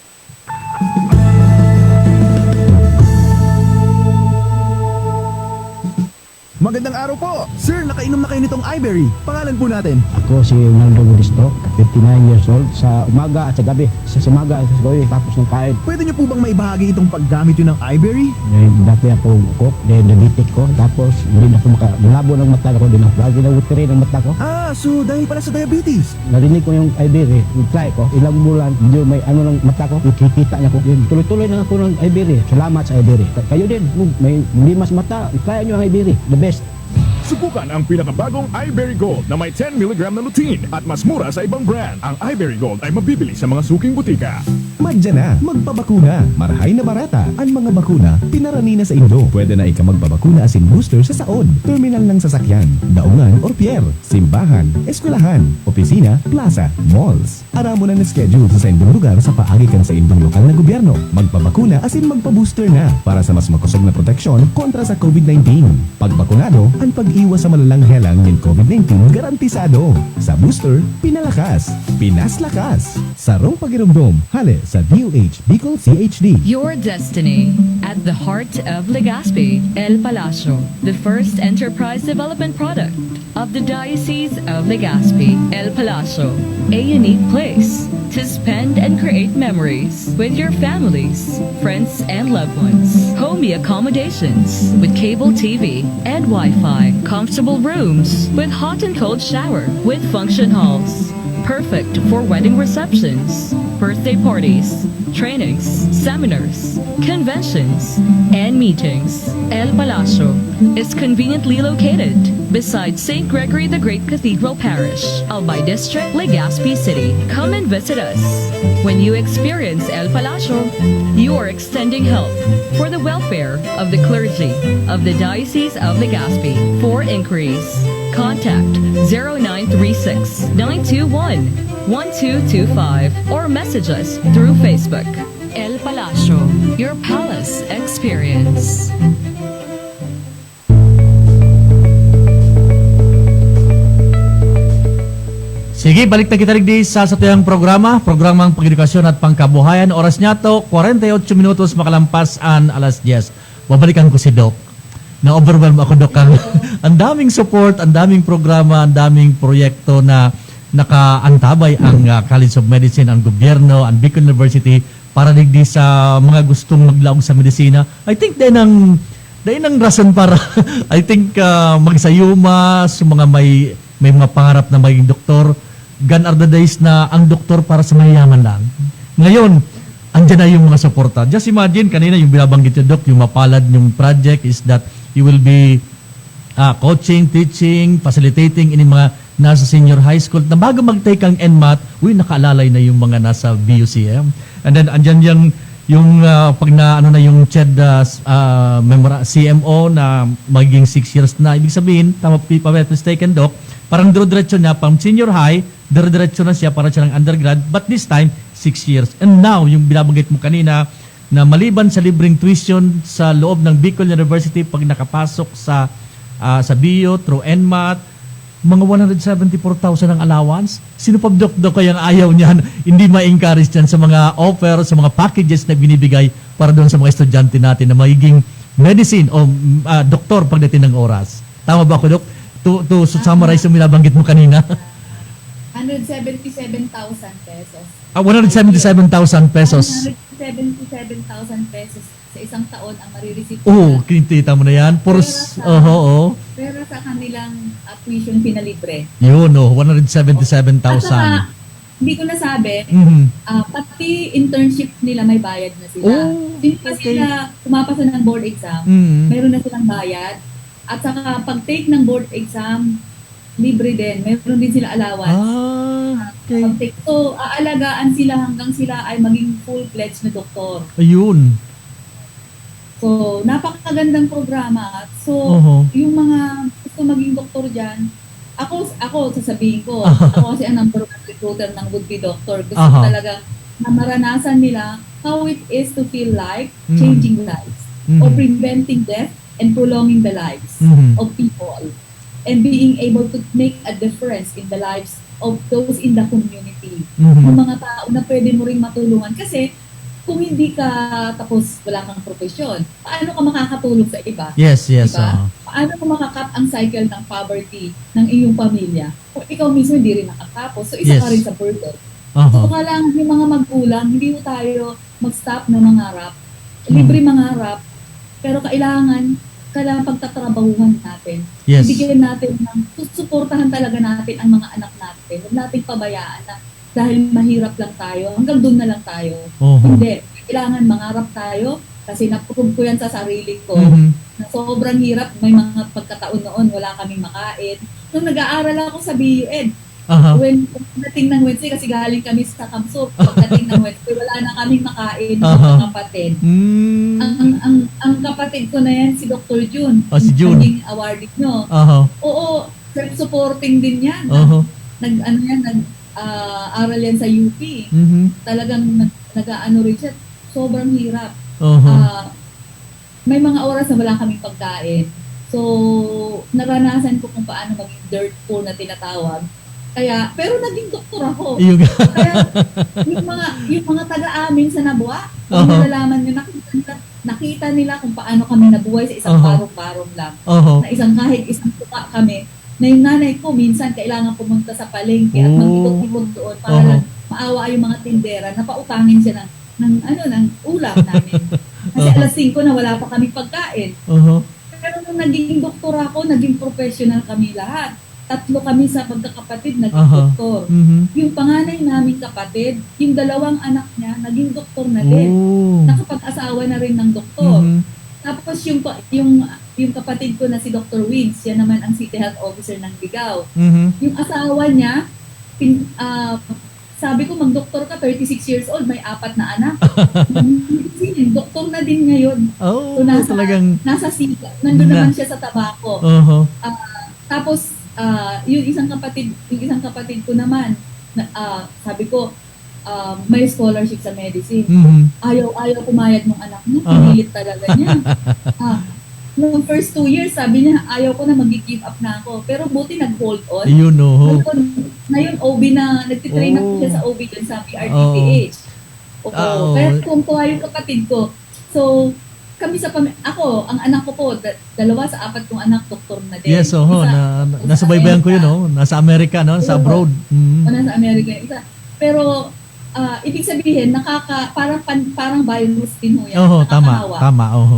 Magandang araw po! Sir, nakainom na kayo nitong iBerry. Pangalan po natin. Ako si Naldo Gudisto, 59 years old. Sa umaga at sa gabi. Sa umaga at sa gabi, tapos ng kain. Pwede niyo po bang maibahagi itong paggamit yun ng iBerry? Dati ako ukok, diabetic ko. Tapos hindi na ako malabo ng mata ko. Lagi na utiri ng mata ko. So dahil pala sa diabetes. Narinig ko yung iBerry, try ko. Ilang bulan, medyo may ng mata ko. Ikikita niya ko. Tuloy-tuloy na ako ng iBerry. Salamat sa iBerry. Kayo din, may limas mata, try nyo ang iBerry. The best. Subukan ang pinakabagong iBerry Gold na may 10 mg na lutein at mas mura sa ibang brand. Ang iBerry Gold ay mabibili sa mga suking butika. Madya na, magpabakuna. Marahay na barata. Ang mga bakuna, pinarani na sa Indo. Pwede na ika magpabakuna asin booster sa saon, terminal ng sasakyan, daungan or pier, simbahan, eskwelahan, opisina, plaza, malls. Aramo na schedule sa indong lugar sa paagikan sa indong lokal na gobyerno. Magpabakuna asin magpa-booster na para sa mas makusog na proteksyon kontra sa COVID-19. Pagbakunado, ang pag-iwas sa malalang helang ng COVID-19 garantisado. Sa booster, pinalakas, pinaslakas. Sarong pagirumdom, hale sa DOH Bicol CHD. Your destiny at the heart of Legazpi, El Palacio, the first enterprise development product of the Diocese of Legazpi, El Palacio, a unique place to spend and create memories with your families, friends, and loved ones. Homey accommodations with cable TV and Wi-Fi, comfortable rooms with hot and cold shower with function halls. Perfect for wedding receptions, birthday parties, trainings, seminars, conventions, and meetings. El Palacio is conveniently located beside St. Gregory the Great Cathedral Parish, Albay District, Legazpi City. Come and visit us. When you experience El Palacio, you are extending help for the welfare of the clergy of the Diocese of Legazpi. For inquiries, contact 0936-921-1225 or message us through Facebook. El Palacio, your palace experience. Sige, balik na kita rin sa tuyang programang pag-edukasyon at pangkabuhayan. Oras niya to, 48 minutos makalampas an alas 10. Babalikan ko si Doc. Na-overwhelm ako, Doc. Ang daming support, ang daming programa, ang daming proyekto na nakaantabay ang College of Medicine, ang gobyerno, ang Bicol University para digdi sa mga gustong maglaong sa medisina. I think dahil ng rason para I think magsayuma sa mga may mga pangarap na maging doktor. Gone are the days na ang doktor para sa mayayaman lang. Ngayon, andyan na yung mga suporta. Just imagine, kanina yung binabanggit yung Doc, yung mapalad yung project is that you will be coaching, teaching, facilitating in mga nasa senior high school na bago mag-take ang NMAT, nakaalalay na yung mga nasa BUCM. And then, andyan yung pag na ano na yung CHED CMO na magiging 6 years na. Ibig sabihin, tama pa mistaken, Doc, parang diretso niya, pang senior high, diretso na siya para siya ng undergrad, but this time, 6 years. And now, yung binabanggit mo kanina, na maliban sa libreng tuition sa loob ng Bicol University, pag nakapasok sa BU through NMAT, mga 174,000 ang allowance. Sino pa Doc kayang ayaw niyan, hindi ma-encourage yan sa mga offer, sa mga packages na binibigay para doon sa mga estudyante natin na magiging medicine o doktor pagdating ng oras. Tama ba ako, Doc? To summarize yung binabanggit mo kanina. 177,000 pesos. 177,000 pesos. 177,000 pesos sa isang taon ang marireceive. Kinitita mo na yan. Pero sa kanilang tuition pinalibre. Yun, 177,000. Hindi ko nasabi, pati internship nila may bayad na sila. Hindi pa sila pumapasa ng board exam, meron na silang bayad. At saka pag-take ng board exam, libre din. Meron din sila allowance. Okay. So, aalagaan sila hanggang sila ay maging full-fledged na doktor. Ayun. So, napakagandang programa. So, yung mga gusto maging doktor dyan, ako sasabihin ko, ako kasi ang number one recruiter ng would-be doctor. Gusto ko talaga na maranasan nila how it is to feel like changing lives or preventing death and prolonging the lives of people and being able to make a difference in the lives of those in the community. Yung mga tao na pwede mo ring matulungan. Kasi kung hindi ka tapos wala kang profesyon, paano ka makakatulong sa iba? Yes. Diba? Paano ka makakat ang cycle ng poverty ng iyong pamilya? Kung ikaw mismo hindi rin nakatapos, so isa ka rin sa burden. So kailangan yung mga magulang, hindi mo tayo mag-stop na mangarap. Libre mangarap, pero kailangan pagtatrabahuhan natin. Yes. Bigyan natin susuportahan talaga natin ang mga anak natin. Huwag nating pabayaan na dahil mahirap lang tayo, hanggang doon na lang tayo. Hindi. Kailangan mangarap tayo, Kasi naprove ko yan sa sarili ko. Mhm. Na sobrang hirap. May mga pagkataon noon, wala kaming makain. Nung nag-aaral ako sa BUED, Aha. pagdating ng Wednesday, kasi galing kami sa Kamsur, pagdating ng Wednesday, wala na kaming makain ng Aha. mga kapatid. Mm. Ang kapatid ko na yan, si Dr. June. Oh, si June. Naging awardee nyo. Aha. Oo, self-supporting din yan. Aha. Aral yan sa UP. Mhm. Talagang nag-ano rin siya. Sobrang hirap. Aha. May mga oras na wala kaming pagkain. So, naranasan ko kung paano maging dirt poor na tinatawag. Pero naging doktor ako. Yung Kaya yung mga taga-amin sa Nabua, kung nalalaman nyo, nakita nila kung paano kami nabuhay sa isang parong-parong lang. Na kahit isang tuka kami, na yung nanay ko minsan kailangan pumunta sa palengke at mag-ikot-ikot doon para lang maawa yung mga tindera na pautangin siya ng ulam namin. Kasi alas 5 na wala pa kami pagkain. Pero nung naging doktor ako, naging professional kami lahat. 3 kami sa pagkakapatid naging doktor. Yung panganay naming kapatid, yung 2 anak niya, naging doktor na din. Nakapag-asawa na rin ng doktor. Tapos yung kapatid ko na si Dr. Wins, yan naman ang City Health Officer ng Ligao. Yung asawa niya, sabi ko, mag-doktor ka, 36 years old, may 4 na anak. Doktor na din ngayon. So, nasa sika. Nandun naman siya sa tabako. Tapos, yung isang kapatid ko naman, sabi ko, may scholarship sa medicine. Ayaw pumayag ng anak niya, pinilit talaga niya. Noong first 2 years, sabi niya, ayaw ko na mag-give up na ako. Pero buti nag-hold on. Ngayon, OB na, nagtitrain ako siya sa OB dun sa PRTPH. Pero tuwa yung kapatid ko. So, kami ako, ang anak ko po, 2 sa 4 kong anak, doktor na din. Yes, nasubaybayan ko yun, nasa Amerika, sa abroad. Nasa Amerika. Pero, ibig sabihin, parang virus din ho yan. Tama.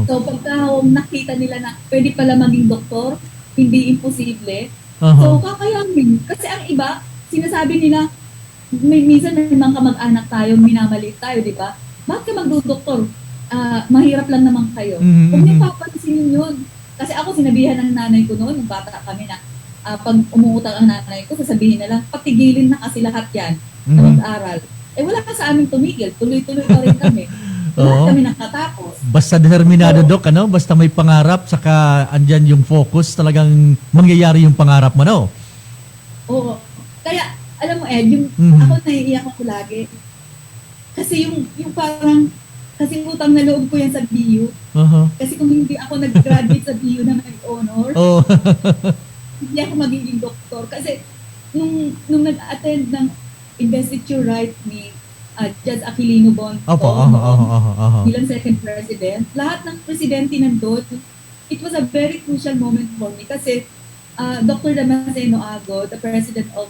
So, pagka nakita nila na pwede pala maging doktor, hindi imposible. So, kakayanin. Kasi ang iba, sinasabi nila, minsan may mga kamag-anak tayo, minamaliit tayo, di ba? Bakit ka magdudoktor? Mahirap lang naman kayo. Huwag niyo papansinin yun. Kasi ako, sinabihan ng nanay ko noon, nung bata kami na, pag umuutang ang nanay ko, sasabihin na lang, patigilin na kasi lahat yan na mag-aral. Wala ka sa aming tumigil. Tuloy-tuloy pa rin kami. Lahat kami nakatapos. Basta determinado, Doc, basta may pangarap, saka andyan yung focus, talagang mangyayari yung pangarap mo, no? Oo. Kaya, alam mo, Ed, ako naiiyak ako lagi. Kasi yung parang, kasi utang na loob ko yan sa BU. Kasi kung hindi ako nag-graduate sa BU na may honor, hindi ako magiging doktor. Kasi nung nag-attend ng investiture right ni Judge Aquilino Bonto bilang second president, lahat ng presidente nandun, it was a very crucial moment for me kasi Dr. Damasceno Ago, the president of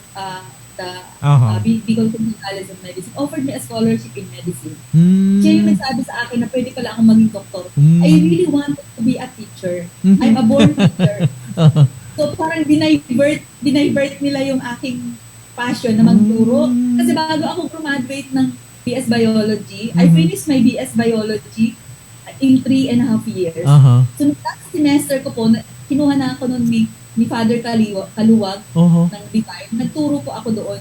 the Bicol Community College of Medicine, offered me a scholarship in medicine. Siya yung nagsabi sa akin na pwede pala akong maging doktor. I really wanted to be a teacher. I'm a born teacher. So parang dinivert nila yung aking passion na magturo. Kasi bago ako graduate ng BS Biology, I finished my BS Biology in 3.5 years. So, nung last semester ko po, kinuha na ako nun ni Father Kaluwag ng Divine. Nagturo po ako doon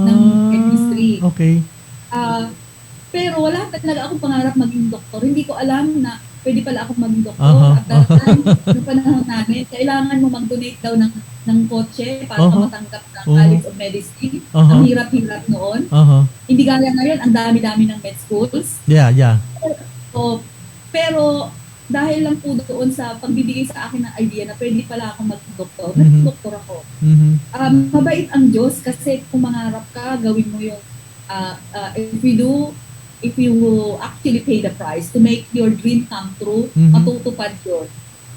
ng chemistry. Okay. Pero wala talaga akong pangarap maging doktor. Hindi ko alam na pwede pala ako maging doktor. At that time, noong panahon namin, kailangan mo mag-donate daw ng kotse para matanggap sa College of Medicine. Ang hirap-hirap noon. Hindi gaya ngayon, ang dami-dami ng med schools. Yeah. Pero dahil lang po doon sa pagbibigay sa akin ng idea na pwede pala akong maging doktor, nag-doktor ako. Mabait ang Diyos kasi kung mangarap ka, gawin mo yung if you will actually pay the price to make your dream come true, matutupad yun.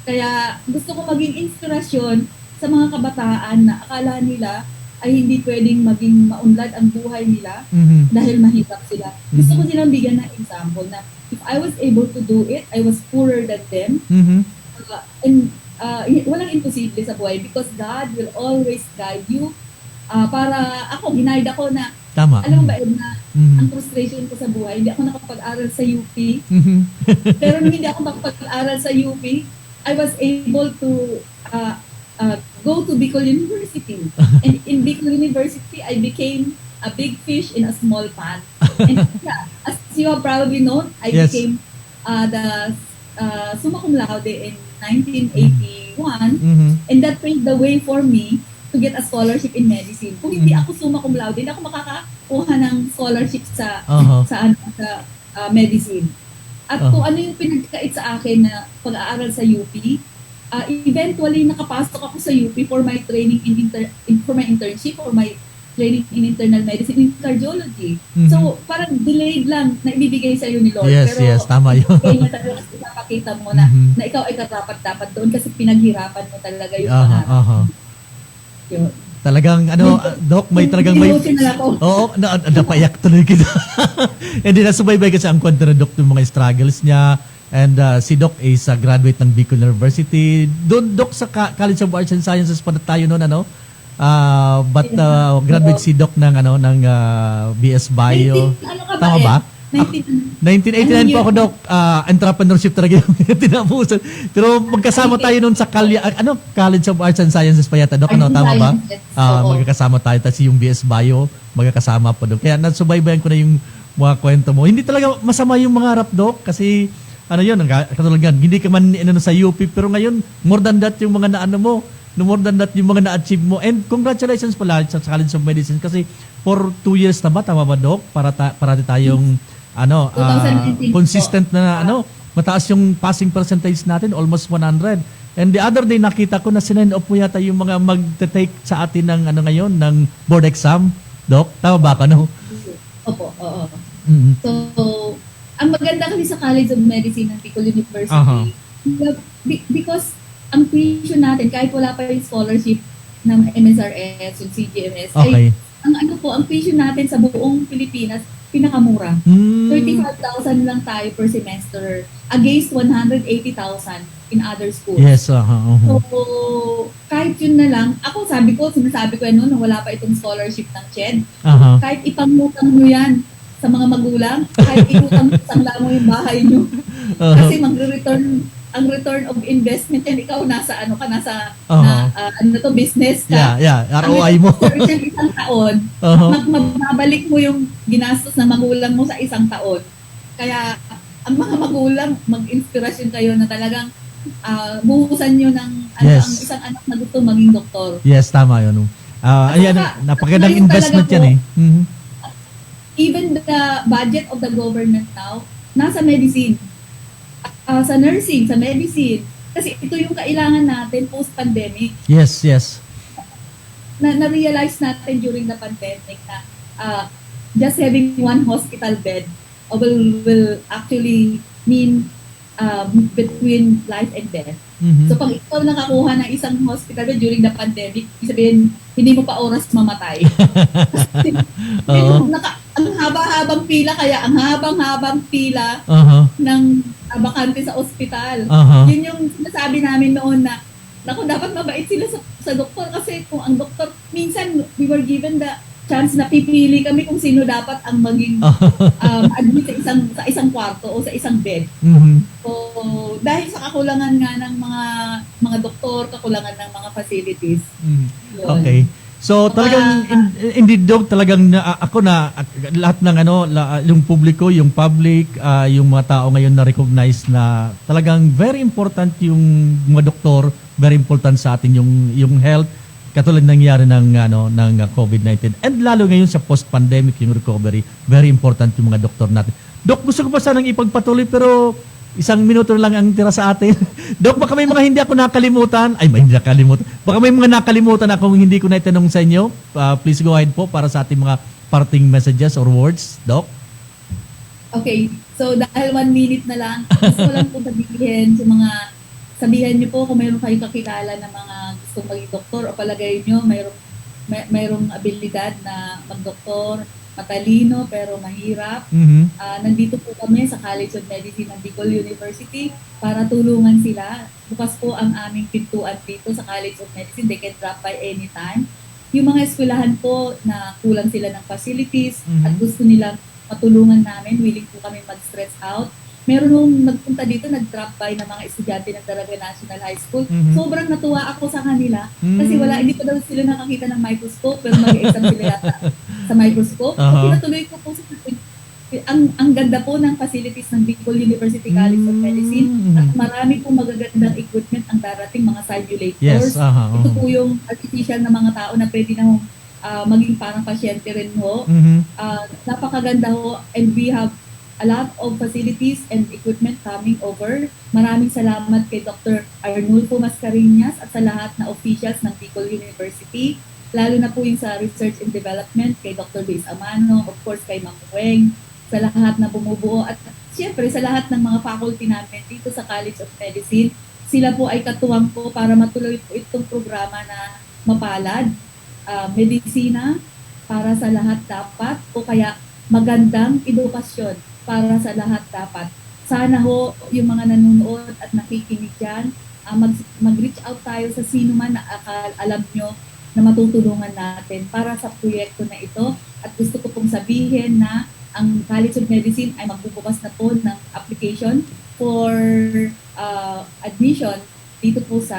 Kaya gusto ko maging inspirasyon sa mga kabataan na akala nila ay hindi pwedeng maging maunlad ang buhay nila dahil mahirap sila. Gusto ko silang bigyan ng example na if I was able to do it, I was poorer than them. Walang imposible sa buhay because God will always guide you. Para ako, ginaid ako na, Tama. alam mo ba, Ed, na ang frustration ko sa buhay. Hindi ako nakapag-aral sa UP. Pero nung hindi ako nakapag-aral sa UP, I was able to go to Bicol University. And in Bicol University, I became a big fish in a small pond. And yeah, as you have probably known, I Yes. became the summa cum laude in 1981. And that paved the way for me to get a scholarship in medicine. Kung hindi ako summa cum laude, hindi ako makakakuha ng scholarship sa medicine. At kung ano yung pinagkait sa akin na pag-aaral sa UP, eventually nakapasok ako sa UP for my training for my internship or my training in internal medicine in cardiology. So parang delayed lang na ibibigay sa iyo ni Lord. Yes, pero yes, tama yun. Kaya niya talaga kasi napakita mo na ikaw ay karapat-dapat doon kasi pinaghirapan mo talaga yung pangarap. Yun. Talagang Doc, may talagang may Emotional ako. Oo, napayak tuloy kita. And then nasubaybay kasi ang kwento ng Doc ng mga struggles niya. And si Doc is a graduate ng Bicol University. Doon Doc sa College of Arts and Sciences pa tayo noon but graduate si Doc ng BS Bio. Tama ba? 1989 po ako, Doc. Entrepreneurship talaga yung tinapusan. Pero magkasama tayo noon sa College of Arts and Sciences pa yata, Doc. Tama ba? Magkakasama tayo. Tapos yung BS Bio, magkakasama po doon. Kaya nasubaybayan ko na yung mga kwento mo. Hindi talaga masama yung mga rap, Doc. Kasi katulad yan, hindi ka man sa UP. Pero ngayon, more than that yung mga mo. More than that yung mga na-achieve mo. And congratulations pala sa College of Medicine kasi for 2 years na ba, tama ba, Doc? Para tayong consistent na mataas yung passing percentage natin, almost 100. And the other day nakita ko na sinend off mo yata yung mga mag-take sa atin ng ngayon ng board exam, Doc. Tama ba ka, Opo, oo. So, ang maganda kasi sa College of Medicine ng Bicol University, because ang tuition natin, kahit wala pa yung scholarship ng MSRS, yung CGMS, ay ang tuition natin sa buong Pilipinas, pinakamura. 35,000 lang tayo per semester against 180,000 in other schools. Yes, So, kahit yun na lang, sinasabi ko nung wala pa itong scholarship ng CHED, kahit ipangutang nyo yan sa mga magulang, kahit iutang mo yung bahay nyo, kasi ang return of investment yan, ikaw nasa business ka. ROI mo. Sa isang taon, mababalik mo yung ginastos na magulang mo sa isang taon. Kaya, ang mga magulang, mag-inspirasyon kayo na talagang buhusan nyo ng ang isang anak na gusto maging doktor. Yes, tama yun. Napakagandang investment yan Even the budget of the government now, nasa medicine. Sa nursing, sa medicine. Kasi ito yung kailangan natin post-pandemic. Yes. Na-realize natin during the pandemic na just having one hospital bed will actually mean between life and death. So pag ikaw nakakuha ng isang hospital bed during the pandemic, sabihin, hindi mo pa oras mamatay. Ang haba-habang pila, kaya ang habang-habang pila ng bakante sa ospital. Yun yung sinasabi namin noon na, dapat mabait sila sa doktor kasi kung ang doktor, minsan we were given the chance na pipili kami kung sino dapat ang maging admit sa isang kwarto o sa isang bed. So, dahil sa kakulangan nga ng mga doktor, kakulangan ng mga facilities. Okay. So talagang indeed, Doc, talagang lahat ng yung publiko, yung public, yung mga tao ngayon na recognize na talagang very important yung mga doktor, very important sa atin yung health, katulad nangyari ng COVID-19. And lalo ngayon sa post-pandemic yung recovery, very important yung mga doktor natin. Doc, gusto ko pa sanang ipagpatuloy pero 1 minuto lang ang tira sa atin. Doc, baka may mga hindi ako nakalimutan. Ay, hindi nakalimutan. Baka may mga nakalimutan akong hindi ko naitanong sa inyo. Please go ahead po para sa ating mga parting messages or words, Doc. Okay. So, dahil 1 minute na lang, gusto ko lang po sabihan niyo po kung mayroon kayong kakilala na mga gustong maging doktor o palagay niyo mayroong abilidad na magdoktor, matalino pero mahirap. Nandito po kami sa College of Medicine ng Bicol University para tulungan sila. Bukas po ang aming pintuan dito sa College of Medicine. They can drop by anytime. yung mga eskwelahan po na kulang sila ng facilities Mhm. at gusto nilang matulungan namin, willing po kami mag-stress out. Meron nung nagpunta dito, nag-drop by na mga estudyante ng Daraga National High School. Mhm. Sobrang natuwa ako sa kanila kasi Mm. hindi pa daw sila nakakita ng microscope pero mag-exam sila yata sa microscope. So, Aha. pinatuloy ko po ang ganda po ng facilities ng Bicol University College of Medicine at marami pong magagandang equipment ang darating, mga simulators. Yes, aha, Ito aha. po yung artificial na mga tao na pwede na maging parang pasyente rin ho. Mhm. Napakaganda ho, and we have a lot of facilities and equipment coming over. Maraming salamat kay Dr. Arnulfo Mascareñas at sa lahat na officials ng Bicol University, lalo na po yung sa Research and Development kay Dr. Luis Amano, of course kay Ma'am Weng, sa lahat na bumubuo at siyempre sa lahat ng mga faculty namin dito sa College of Medicine. Sila po ay katuwang po para matuloy po itong programa na mapalad, medisina para sa lahat dapat o kaya magandang edukasyon para sa lahat dapat. Sana ho yung mga nanonood at nakikinig dyan, mag-reach out tayo sa sino man na alam nyo na matutulungan natin para sa proyekto na ito. At gusto ko pong sabihin na ang College of Medicine ay magbubukas na po ng application for admission dito po sa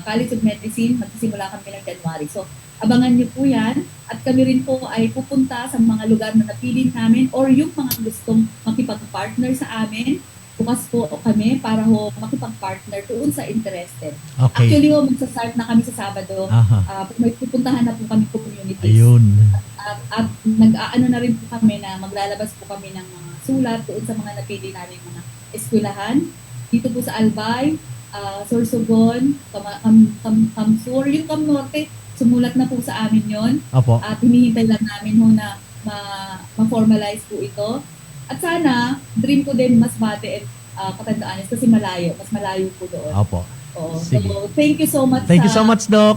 College of Medicine. Magsisimula kami ng January. So, abangan niyo po yan. At kami rin po ay pupunta sa mga lugar na napili namin or yung mga gustong makipag-partner sa amin. Bukas po kami para ho makipag-partner doon sa interested. Okay. Actually, magsa-start na kami sa Sabado. Aha. May pupuntahan na po kami communities. Ayun. At nag-aano na rin po kami na maglalabas po kami ng mga sulat doon sa mga napili namin mga eskwelahan. Dito po sa Albay, Sorsogon, Kamsur, yung Cam Norte, sumulat na po sa amin yon. Opo. At hinihintay lang namin ho na ma-formalize po ito. At sana, dream ko din Masbate at Katandaanes kasi mas malayo po doon. Opo. Oo. Sige. So, thank you so much. Thank you so much, Doc.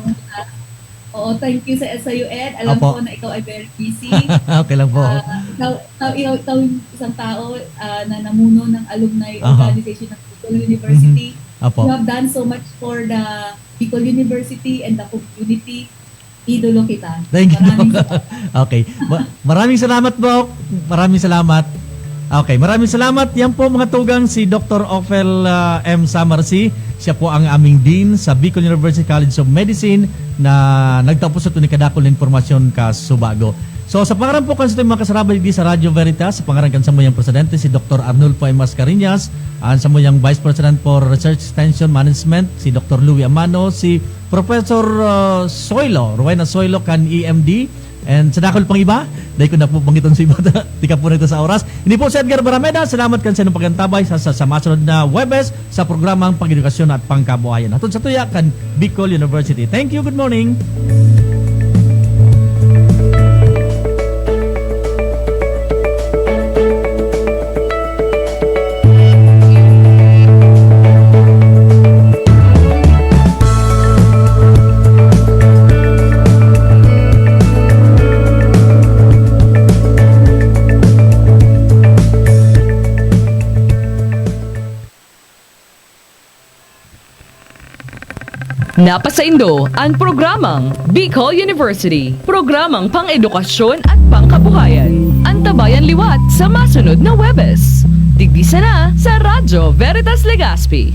Oo, thank you sa SIU Ed. Alam Opo. ko na ikaw ay very busy. Okay lang po. Ikaw yung isang tao na namuno ng alumni Aha. organization ng Bicol University. Opo. You have done so much for the Bicol University and the community. Idolo kita. Thank you. Maraming salamat. Okay. Maraming salamat, Doc. Maraming salamat. Okay, maraming salamat. Yan po mga tugang si Dr. Ophel M. Samarsi. Siya po ang aming Dean sa Bicol University College of Medicine na nagtapos sa tunikadakol na informasyon ka Subago. So sa pangalan po kan sa mga kasarabay di sa Radio Veritas, sa pangalan kan sa moyang presidente si Dr. Arnulfo M. Mascareñas, sa moyang Vice President for Research Extension Management si Dr. Louie Amano, si Professor Rowena Soilo kan EMD, and sa dakol pang iba, dahil ko na po pangiton sa iba, tika po nito sa oras. Hindi po si Edgar Barameda, salamat kan sa inyong pagkantabay sa masunod na Webes sa programang Pag-edukasyon at Pangkabuhayan. Hatod sa tuya kan Bicol University. Thank you, good morning. Napasaindo ang programang Bicol University, programang pang-edukasyon at pangkabuhayan. Antabayan liwat sa masunod na Webes. Tigdisa na sa Radyo Veritas Legazpi.